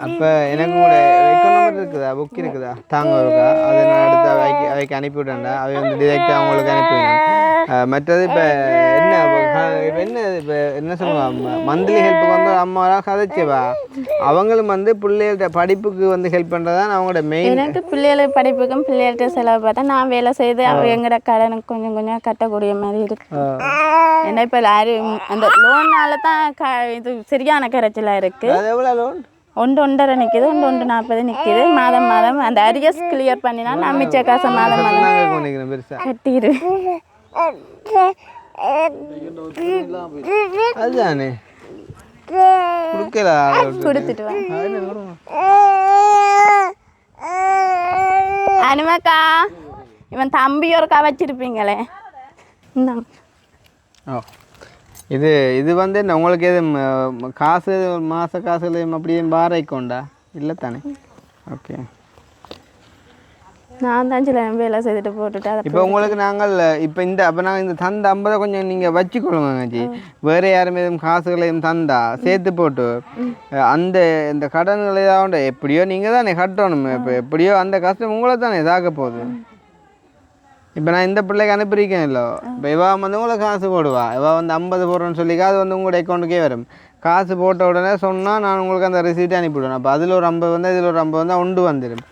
B: அப்போ எனக்கு கூட அக்கௌண்ட் நம்பர் இருக்குதா, புக் இருக்குதா தாங்க இருக்கா, அதை நான் எடுத்து அவைக்கு அனுப்பிவிட்டேன்டா. அவை வந்து டிரெக்டாக அவங்களுக்கு அனுப்பிவிடுவேன். மற்றது இப்போ என்ன சொல்லுவாங்க, மந்த்லி ஹெல்ப்புக்கு வந்து அம்மாவா கதைச்சவா அவங்களும் வந்து பிள்ளைகள்கிட்ட படிப்புக்கு வந்து ஹெல்ப் பண்ணுறதான் அவங்களோட மெயின்.
A: எனக்கு பிள்ளைகளுக்கு படிப்புக்கும் பிள்ளைகள்கிட்ட செலவு பார்த்தா நான் வேலை செய்து எங்களோட கடனுக்கு கொஞ்சம் கட்டக்கூடிய மாதிரி இருக்கு. ஏன்னா இப்போ அந்த லோன்னால தான் இது சரியான கரைச்சலாக இருக்கு.
B: அது எவ்வளோ லோன்?
A: 1.5 நிற்கிது, 1.40 நிற்கிது. மாதம் அந்த அரியர்ஸ் கிளியர் பண்ணினா நான் மிச்ச காசை மாதம் கட்டிடுவேன்.
B: அதுதானே
A: கொடுத்துட்டு அனுமாக்கா இவன் தம்பி ஒருக்கா வச்சிருப்பீங்களே.
B: இது வந்து உங்களுக்கு எது காசு மாத காசுல அப்படியே பாறைக்கோண்டா இல்லை தானே? ஓகே,
A: நான் தான் சில வேலை செய்துட்டு போட்டுட்டு
B: இப்போ உங்களுக்கு நாங்கள் இப்போ அப்போ நாங்கள் இந்த தந்த 50 கொஞ்சம் நீங்கள் வச்சுக்கொள்ளுங்க. வேறு யாரும் எதுவும் காசுகளை எதுவும் தந்தா சேர்த்து போட்டு இந்த கடன்களை ஏதாவது எப்படியோ நீங்கள் தானே கட்டணும். இப்போ எப்படியோ அந்த கஷ்டம் உங்களை தானே இதாக போகுது. இப்போ நான் இந்த பிள்ளைக்கு அனுப்பியிருக்கேன் இல்லை, இப்போ இவா வந்து உங்களுக்கு காசு போடுவா. இவா வந்து 50 போடுறோன்னு சொல்லிக்கா அது வந்து உங்களோட அக்கௌண்ட்டுக்கே வரும். காசு போட்ட உடனே சொன்னால் நான் உங்களுக்கு அந்த ரிசீப்டை அனுப்பிவிடுவேன். அப்போ அதில் ஒரு 50 வந்தால் இதில் ஒரு 50 வந்தால் ஒன்று வந்துடும்.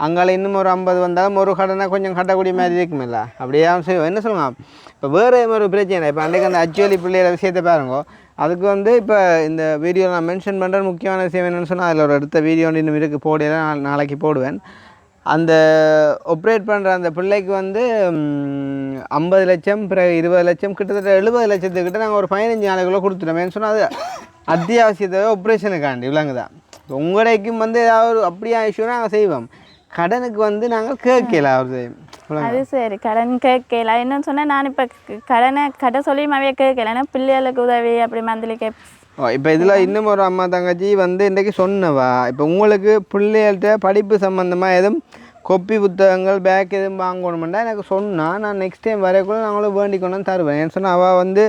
B: அங்கே இன்னும் ஒரு 50 வந்தாலும் ஒரு கடனை கொஞ்சம் கட்டக்கூடிய மாதிரி இருக்குமில்ல, அப்படியே செய்வோம். என்ன சொல்லுங்க, இப்போ வேறு ஒரு பிரச்சனை. இப்போ அன்றைக்கு அந்த ஆக்சுவலி பிள்ளையோட விஷயத்தை பாருங்க. அதுக்கு வந்து இப்போ இந்த வீடியோ நான் மென்ஷன் பண்ணுற முக்கியமான விஷயம் என்னென்னு சொன்னால் அதில் ஒரு அடுத்த வீடியோ இன்னும் இருக்குது, போடையில நாளைக்கு போடுவேன். அந்த ஆப்ரேட் பண்ணுற அந்த பிள்ளைக்கு வந்து 50 லட்சம் பிறகு 20 லட்சம் கிட்டத்தட்ட 70 லட்சத்துக்கிட்ட நாங்கள் ஒரு 15 நாளைக்குள்ளே கொடுத்துட்டோம். ஏன்னு சொன்னால் அது அத்தியாவசியத்தை ஆப்ரேஷனுக்காண்டி விளங்குதான். உங்களுக்கும் வந்து ஏதாவது அப்படியா இஷ்யூனா நாங்கள் செய்வோம். கடனுக்கு வந்து நாங்கள் கேட்கல அவரு.
A: அது சரி, கடன் கேட்கல. என்னன்னு சொன்னால் நான் இப்போ கடனை கட்ட சொல்லியுமாவே கேட்கல. ஏன்னா பிள்ளைகளுக்கு உதவி அப்படி மந்த்லி
B: இப்போ இதில் இன்னும் ஒரு அம்மா தங்கச்சி வந்து இன்றைக்கி சொன்னவா, இப்போ உங்களுக்கு பிள்ளைகள்கிட்ட படிப்பு சம்மந்தமாக எதுவும் கொப்பி புத்தகங்கள் பேக் எதுவும் வாங்கணுமெண்டா எனக்கு சொன்னால் நான் நெக்ஸ்ட் டைம் வரைக்குள்ள நாங்களும் வேண்டி கொண்டு வந்து தருவேன். ஏன்னு சொன்னால் அவள் வந்து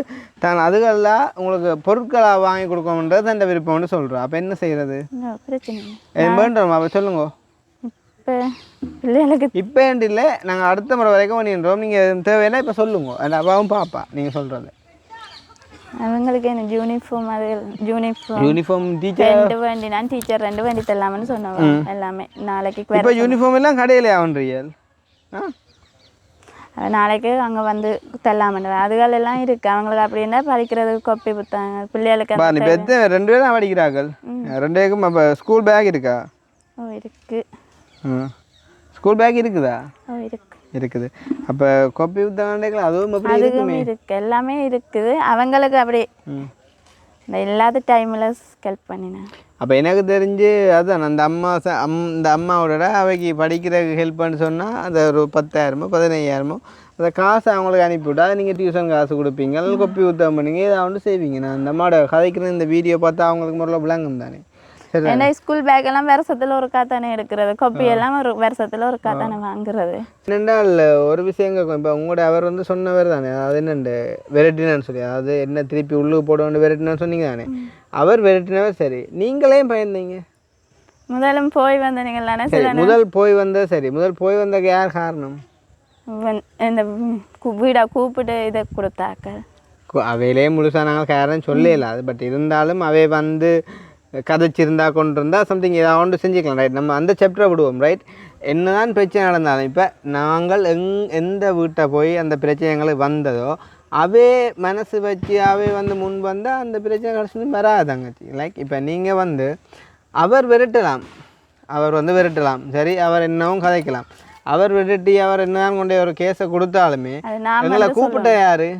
B: தான் அதுகளெல்லாம் உங்களுக்கு பொருட்களாக வாங்கி கொடுக்கணுன்றது தன் விருப்பம்னு சொல்கிறோம். அப்போ என்ன செய்கிறது? பிரச்சனை வேண்டுமா? அப்போ சொல்லுங்க.
A: பிள்ளைகளுக்கு
B: இப்போ இல்லை, நாங்கள் அடுத்த முறை வரைக்கும் பண்ணிடுறோம். நீங்கள் தேவைன்னா இப்போ சொல்லுங்க, அந்த அப்பாவும் பாப்பா நீங்கள் சொல்கிறது.
A: அவங்களுக்கு என்ன யூனிஃபார்ம் டீச்சர் 2 வேண்டி நான் டீச்சர் 2 வேண்டி தரலாம்னு சொன்னோம். எல்லாமே நாளைக்கு
B: இப்போ யூனிஃபார்ம் எல்லாம் கடையில் ஆகுன்றியல்
A: நாளைக்கு அங்கே வந்து தள்ளாமண்டுவேன் அதுகள் எல்லாம் இருக்குது அவங்களுக்கு அப்படின்னா படிக்கிறதுக்கு கொப்பி புத்தகங்கள் பிள்ளைகளுக்கு
B: இப்போ எத்தனை 2 பேரும் தான் படிக்கிறார்கள் 2 பேருக்கும் அப்போ ஸ்கூல் பேக் இருக்கா?
A: ஓ இருக்குது.
B: ஸ்கூல் பேக் இருக்குதா?
A: ஓ இருக்குது.
B: இருக்குது. அப்போ கொப்பி புத்தகங்கள் அதுவும் அப்படி இருக்குமே?
A: இருக்குது, எல்லாமே இருக்குது. அவங்களுக்கு அப்படி இந்த இல்லாத டைமில் ஹெல்ப் பண்ணினேன்.
B: அப்போ எனக்கு தெரிஞ்சு அதுதான் அந்த இந்த அம்மாவோட அவைக்கு படிக்கிறதுக்கு ஹெல்ப் பண்ணி சொன்னால் அது ஒரு 10,000 15,000 அந்த காசை அவங்களுக்கு அனுப்பிவிட்டா அதை நீங்கள் டியூஷன் காசு கொடுப்பீங்க அல்லது கொப்பி புத்தகம் பண்ணீங்க ஏதாவது ஒன்று செய்வீங்க. நான் அந்த அம்மாவோட கதைக்கிற இந்த வீடியோ பார்த்தா அவங்களுக்கு முறையில் விளங்கும் தானே.
A: ஏன்னா ஸ்கூல் பேக் எல்லாம் வருஷத்தில் ஒரு காத்தானே எடுக்கிறது, கொப்பி எல்லாம் ஒரு வருஷத்தில் ஒரு காத்தானே வாங்குறது.
B: என்னென்றால் ஒரு விஷயம் கேட்கும். இப்போ உங்களோட அவர் வந்து சொன்னவர் தானே, அது என்னண்டு வெரைட்டினான்னு சொல்லி, அதாவது என்ன திருப்பி உள்ளுக்கு போட வேண்டிய வெரைட்டினான்னு சொன்னீங்க தானே. அவர் வெரைட்டினவர் சரி, நீங்களே பயந்தீங்க
A: முதலும் போய் வந்தீங்களானே.
B: முதல் போய் வந்தது சரி, முதல் போய் வந்ததுக்கு யார் காரணம்?
A: இந்த வீடை கூப்பிட்டு இதை கொடுத்தாக்க
B: அவையிலே முழுசாக நாங்கள் காரணம் சொல்லல. அது பட் இருந்தாலும் அவை வந்து கதைச்சிருந்தா கொண்டு இருந்தால் சம்திங் ஏதாவது ஒன்று செஞ்சுக்கலாம். ரைட், நம்ம அந்த சாப்டரை விடுவோம். ரைட், என்ன தான் பிரச்சனை நடந்தாலும் இப்போ நாங்கள் எந்த வீட்டை போய் அந்த பிரச்சனை எங்களுக்கு வந்ததோ அவே மனசு வச்சு அவே வந்து முன் வந்தால் அந்த பிரச்சனை கடைசி வராதாங்கச்சி. லைக் இப்போ நீங்கள் வந்து அவர் விரட்டலாம், அவர் வந்து விரட்டலாம் சரி, அவர் என்னவும் கதைக்கலாம். அவர் விரட்டி அவர் என்னதான் கொண்டே ஒரு கேஸை கொடுத்தாலுமே எங்களை கூப்பிட்ட யாரு?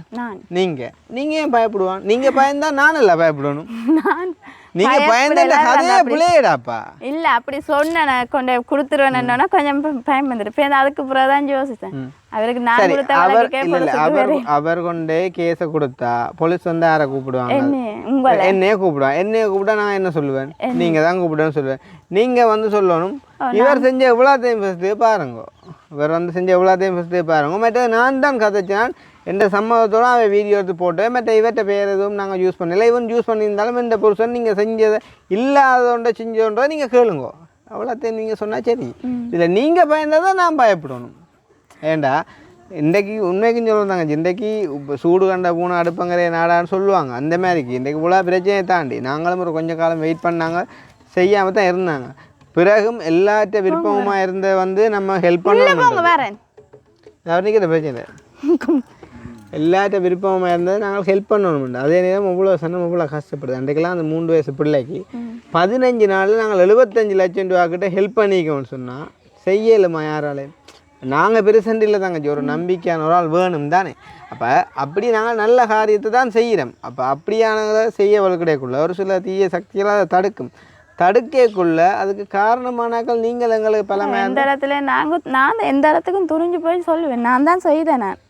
B: நீங்கள் ஏன் பயப்படுவான்? நீங்கள் பயந்தா நான் இல்லை பயப்படணும். நீங்க பயந்த கதையே பிள்ளையடாப்பா
A: இல்ல அப்படி சொன்ன கொண்டு கொடுத்துருவேன்னா கொஞ்சம் பயம் வந்துட்டு அதுக்கு பிறகுதான் யோசிச்சேன். அவருக்கு நான் கொடுத்த
B: அவர் கொண்டே கேஸை கொடுத்தா போலீஸ் வந்து யாரை கூப்பிடுவாங்க? என்னையே கூப்பிடுவான். என்னைய கூப்பிட்டா நான் என்ன சொல்லுவேன்? நீங்க தான் கூப்பிடுவேன்னு சொல்லுவேன். நீங்க வந்து சொல்லணும் இவர் செஞ்ச எவ்வளோத்தையும் ஃபஸ்ட்டு பாருங்க, இவர் வந்து செஞ்ச எவ்வளோத்தையும் ஃபஸ்ட்டு பாருங்க. மற்றது நான் தான் கதைச்சான் எந்த சம்மதத்தோடு அவன் வீடியோ எடுத்து போட்டு மற்ற இவற்றை பேர் எதுவும் நாங்கள் யூஸ் பண்ணல. இவன் யூஸ் பண்ணியிருந்தாலும் இந்த புருஷன் நீங்கள் செஞ்சதை இல்லாதோண்ட செஞ்சோன்றதை நீங்கள் கேளுங்க, அவ்வளோத்தையும் நீங்கள் சொன்னால் சரி. இதில் நீங்கள் பயந்ததை நான் பயப்படணும். ஏண்டா இன்றைக்கு உண்மைக்குன்னு சொல்லுவாங்க, இன்றைக்கு சூடு கண்ட பூனை அடுப்பங்கிற நாடான்னு சொல்லுவாங்க. அந்த மாதிரிக்கு இன்றைக்கு இவ்வளோ பிரச்சனையை தாண்டி நாங்களும் ஒரு கொஞ்சம் காலம் வெயிட் பண்ணாங்க, செய்யாமல் தான் இருந்தாங்க. பிறகும் எல்லாற்ற விருப்பமாக இருந்த வந்து நம்ம ஹெல்ப் பண்ண
A: வரேன்
B: அவனுக்கு இந்த பிரச்சனை எல்லாற்ற விருப்பமாக இருந்தது நாங்கள் ஹெல்ப் பண்ணணும். அதே நேரம் இவ்வளோ சனம் இவ்வளோ கஷ்டப்படுது. அன்றைக்கெல்லாம் அந்த 3 வயசு பிள்ளைக்கு 15 நாளில் நாங்கள் 75 லட்சம் ரூபாக்கிட்ட ஹெல்ப் பண்ணிக்கோன்னு சொன்னால் செய்யலுமா யாராலையும்? நாங்கள் பெருசண்டில் தாங்க ஒரு நம்பிக்கையான ஒரு ஆள் வேணும் தானே. அப்போ அப்படி நாங்கள் நல்ல காரியத்தை தான் செய்கிறோம். அப்போ அப்படியானதை செய்ய வளர்க்கடைக்குள்ள ஒரு சில தீய சக்திகளாக அதை தடுக்கக்குள்ள அதுக்கு காரணமானாக்கள் நீங்கள் எங்களுக்கு பல
A: எந்த இடத்துல நான் எந்த இடத்துக்கும் துணிஞ்சு போய் சொல்லுவேன், நான் தான் செய்தேன். நான்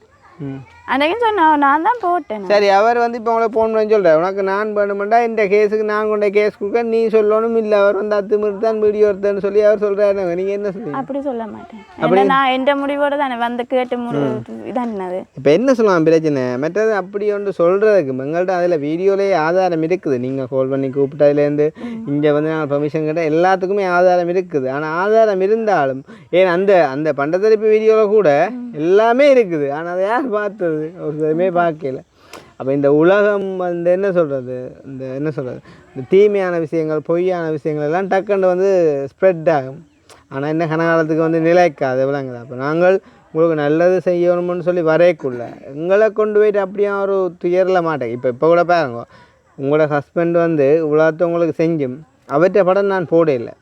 A: அன்றைக்கும் சொன்னேன் நான் தான் போட்டேன்.
B: சரி, அவர் வந்து இப்போ உங்களை ஃபோன் பண்ணி சொல்கிறேன் உனக்கு நான் பண்ணுமெண்டா இந்த கேஸுக்கு நான் கொண்ட கேஸ் கொடுக்க நீ சொல்லணும். இல்லை அவர் வந்து அத்துமிட்டு தான் வீடியோ எடுத்தேன்னு சொல்லி அவர் சொல்கிறாரு. நீங்கள் என்ன சொல்லி?
A: அப்படி சொல்ல மாட்டேன். அப்படி நான் எந்த முடிவோடு தானே வந்து கேட்டு இதானது.
B: இப்போ என்ன சொல்லலாம் பிரச்சனை? மற்றது அப்படி ஒன்று சொல்கிறதுக்கு எங்கள்கிட்ட அதில் வீடியோலேயே ஆதாரம் இருக்குது. நீங்கள் கால் பண்ணி கூப்பிட்டதுலேருந்து இங்கே வந்து நாங்கள் பெர்மிஷன் கேட்டால் எல்லாத்துக்குமே ஆதாரம் இருக்குது. ஆனால் ஆதாரம் இருந்தாலும் ஏன் அந்த பண்டத்தரிப்பு வீடியோவில் கூட எல்லாமே இருக்குது. ஆனால் அதை யார் பார்த்தது? ஒரு எதுவுமே பார்க்கல. அப்போ இந்த உலகம் வந்து என்ன சொல்கிறது, இந்த தீமையான விஷயங்கள் பொய்யான விஷயங்கள் எல்லாம் டக்குன்னு வந்து ஸ்ப்ரெட் ஆகும். ஆனால் என்ன கனகாலத்துக்கு வந்து நிலைக்காது விளங்குது. அப்போ நாங்கள் உங்களுக்கு நல்லது செய்யணும்னு சொல்லி வரைக்குள்ள எங்களை கொண்டு போயிட்டு அப்படியே ஒரு துயரில் மாட்டேன். இப்போ கூட பாருங்க, உங்களோட ஹஸ்பண்ட் வந்து இவ்வளோத்த உங்களுக்கு செஞ்சும் அவற்றை படம் நான் போடையில்லை.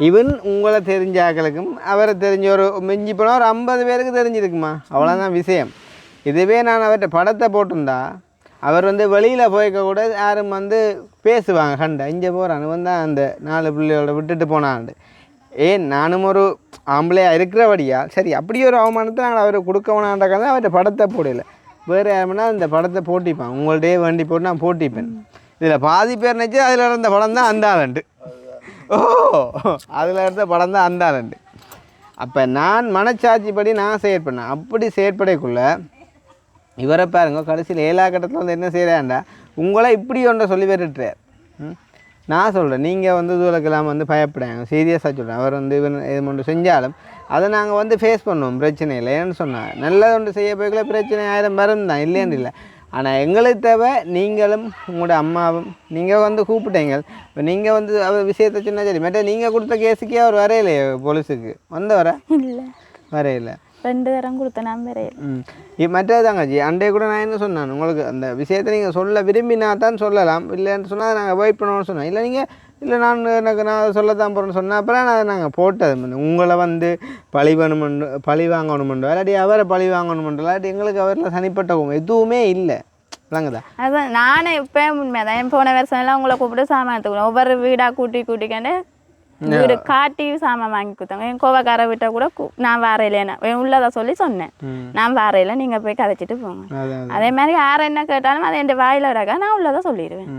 B: ஈவன் உங்களை தெரிஞ்ச ஆக்களுக்கும் அவரை தெரிஞ்ச ஒரு மிஞ்சி போனால் ஒரு 50 பேருக்கு தெரிஞ்சிருக்குமா, அவ்வளோதான் விஷயம். இதுவே நான் அவர்கிட்ட படத்தை போட்டிருந்தா அவர் வந்து வெளியில் போய்க்க கூட யாரும் வந்து பேசுவாங்க, கண்ட இங்கே போகிறான்னு வந்து அந்த 4 பிள்ளையோட விட்டுட்டு போனான்ண்டு. ஏன் நானும் ஒரு ஆம்பளையாக இருக்கிறபடியா சரி அப்படி ஒரு அவமானத்தை நாங்கள் அவரை கொடுக்க வேணான்றக்காக அவர்கிட்ட படத்தை போடலை. வேறு யாருன்னா அந்த படத்தை போட்டிப்பான், உங்கள்கிட்டயே வேண்டி போட்டு நான் போட்டிப்பேன். இதில் பாதி பேர் நினச்சி அதில் இருந்த படம் தான் அந்த ஆளுண்டு. அதில் இருந்த படம் தான் அந்த ஆளுண்டு. அப்போ நான் மனச்சாட்சிப்படி நான் செயற்பண்ணேன். அப்படி செயற்படைக்குள்ள இவரை பாருங்க கடைசியில் 7ஆம் கட்டத்தில் வந்து என்ன செய்கிறாண்டா உங்களை இப்படி ஒன்றை சொல்லி விட்டுறார். நான் சொல்கிறேன் நீங்கள் வந்து தூரக்கெல்லாம் வந்து பயப்படாங்க, சீரியஸாக சொல்கிறேன். அவர் வந்து இது ஒன்று செஞ்சாலும் அதை நாங்கள் வந்து ஃபேஸ் பண்ணுவோம், பிரச்சனை இல்லை. ஏன்னு சொன்னால் நல்லது ஒன்று செய்ய போய்க்குள்ள பிரச்சனை 1000 வரும் தான், இல்லைன்னு இல்லை. ஆனால் எங்களுக்கு தேவை நீங்களும் உங்களோட அம்மாவும் நீங்கள் வந்து கூப்பிட்டீங்க. இப்போ நீங்கள் வந்து அவர் விஷயத்தை சொன்னால் சரி, மற்ற நீங்கள் கொடுத்த கேஸுக்கே அவர் வரையிலையே போலீஸுக்கு வந்தவர
A: இல்லை
B: வரையில.
A: 2 தரம் கொடுத்தேன் நான் வரையில்.
B: மற்றது தங்கச்சி அண்டே கூட நான் என்ன சொன்னேன் உங்களுக்கு அந்த விஷயத்தை நீங்கள் சொல்ல விரும்பினா தான் சொல்லலாம், இல்லைன்னு சொன்னால் நாங்கள் வெயிட் பண்ணணும்னு சொன்னோம். இல்லை நீங்கள் இல்லை நான் சொல்லத்தான் போகிறேன்னு சொன்னால் அப்புறம் அதை நாங்கள் போட்டது உங்களை வந்து பழி வாங்கணுமெண்டோ இல்லாட்டி அவரை பழி வாங்கணுமெண்டோ இல்லாட்டி எங்களுக்கு அவரில் தனிப்பட்ட எதுவுமே இல்லை. விளங்குதா?
A: அதான் நானே இப்போ உண்மைதான் போன வருஷம் எல்லாம் உங்களை கூப்பிட்டு சாமான் எடுத்துக்கணும். ஒவ்வொரு வீடாக கூட்டிக்கண்டு வீடு காட்டி சாமான் வாங்கி கொடுத்தாங்க. என் கோவக்கார வீட்டை கூட நான் வாரையிலேன்னு உள்ளதை சொல்லி சொன்னேன், நான் வாரையில நீங்கள் போய் கதைச்சிட்டு போங்க. அதே மாதிரி யாரை என்ன கேட்டாலும் அதை என் வாயில் விடாக்கா நான் உள்ளதை சொல்லிடுவேன்.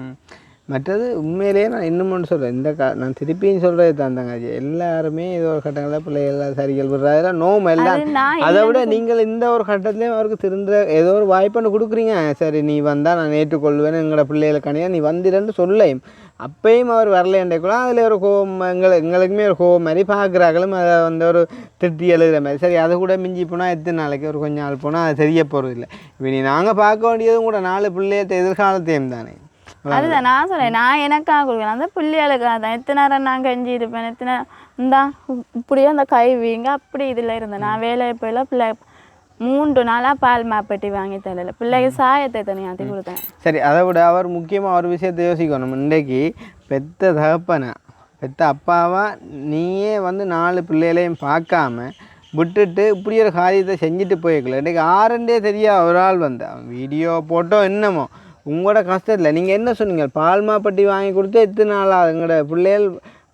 B: மற்றது உண்மையிலேயே நான் இன்னும் ஒன்று சொல்கிறேன், நான் திருப்பியும் சொல்கிறது தாங்க, எல்லாருமே ஏதோ ஒரு கட்டங்களில் பிள்ளைகள் சரிகள் விடுறதெல்லாம் நோம் எல்லாம். அதை விட நீங்கள் இந்த ஒரு கட்டத்துலேயும் அவருக்கு திருந்த ஏதோ ஒரு வாய்ப்புன்னு கொடுக்குறீங்க. சரி நீ வந்தால் நான் ஏற்றுக்கொள்வேன்னு எங்களோட பிள்ளைகளுக்கானியா நீ வந்துடுன்னு சொல்லையும் அப்பையும் அவர் வரலேன்றக்குள்ள அதில் ஒரு கோவம் எங்களுக்குமே ஒரு கோவம் மாதிரி பார்க்குறாங்களும் அதை வந்து ஒரு திருப்தி எழுதுகிற மாதிரி. சரி அதை கூட மிஞ்சி போனால் எத்தனை நாளைக்கு ஒரு கொஞ்சம் நாள் போனால் அது தெரிய போகிறது இல்லை. இப்போ நாங்கள் பார்க்க வேண்டியதும் கூட 4 பிள்ளையத்தை எதிர்காலத்தையும் தானே.
A: அதுதான் நான் சொல்றேன், நான் எனக்காக கொடுக்குறேன் அந்த பிள்ளைகளுக்காக தான். எத்தனை நேரம் நான் கஞ்சி இருப்பேன், எத்தனை இந்தா இப்படியே அந்த கை வீங்க அப்படி இதில் இருந்தேன். நான் வேலையை போயில பிள்ளை 3 நாளாக பால் மாப்பட்டி வாங்கி தரல, பிள்ளைக்கு சாயத்தை தனியாற்றி கொடுத்தேன்.
B: சரி அதை விட அவர் முக்கியமாக ஒரு விஷயத்தை யோசிக்கணும். இன்றைக்கு பெத்த தகப்பனை பெத்த அப்பாவா நீயே வந்து 4 பிள்ளைகளையும் பார்க்காம விட்டுட்டு இப்படி ஒரு காரியத்தை செஞ்சுட்டு போய்க்கல. இன்றைக்கு ஆரண்டே தெரியா ஒரு ஆள் வந்து வீடியோ போட்டோ என்னமோ உங்களோட கஷ்டத்தில் நீங்கள் என்ன சொன்னீங்க, பால் மாப்பட்டி வாங்கி கொடுத்து எத்தனை நாளாக எங்களோட பிள்ளைகள்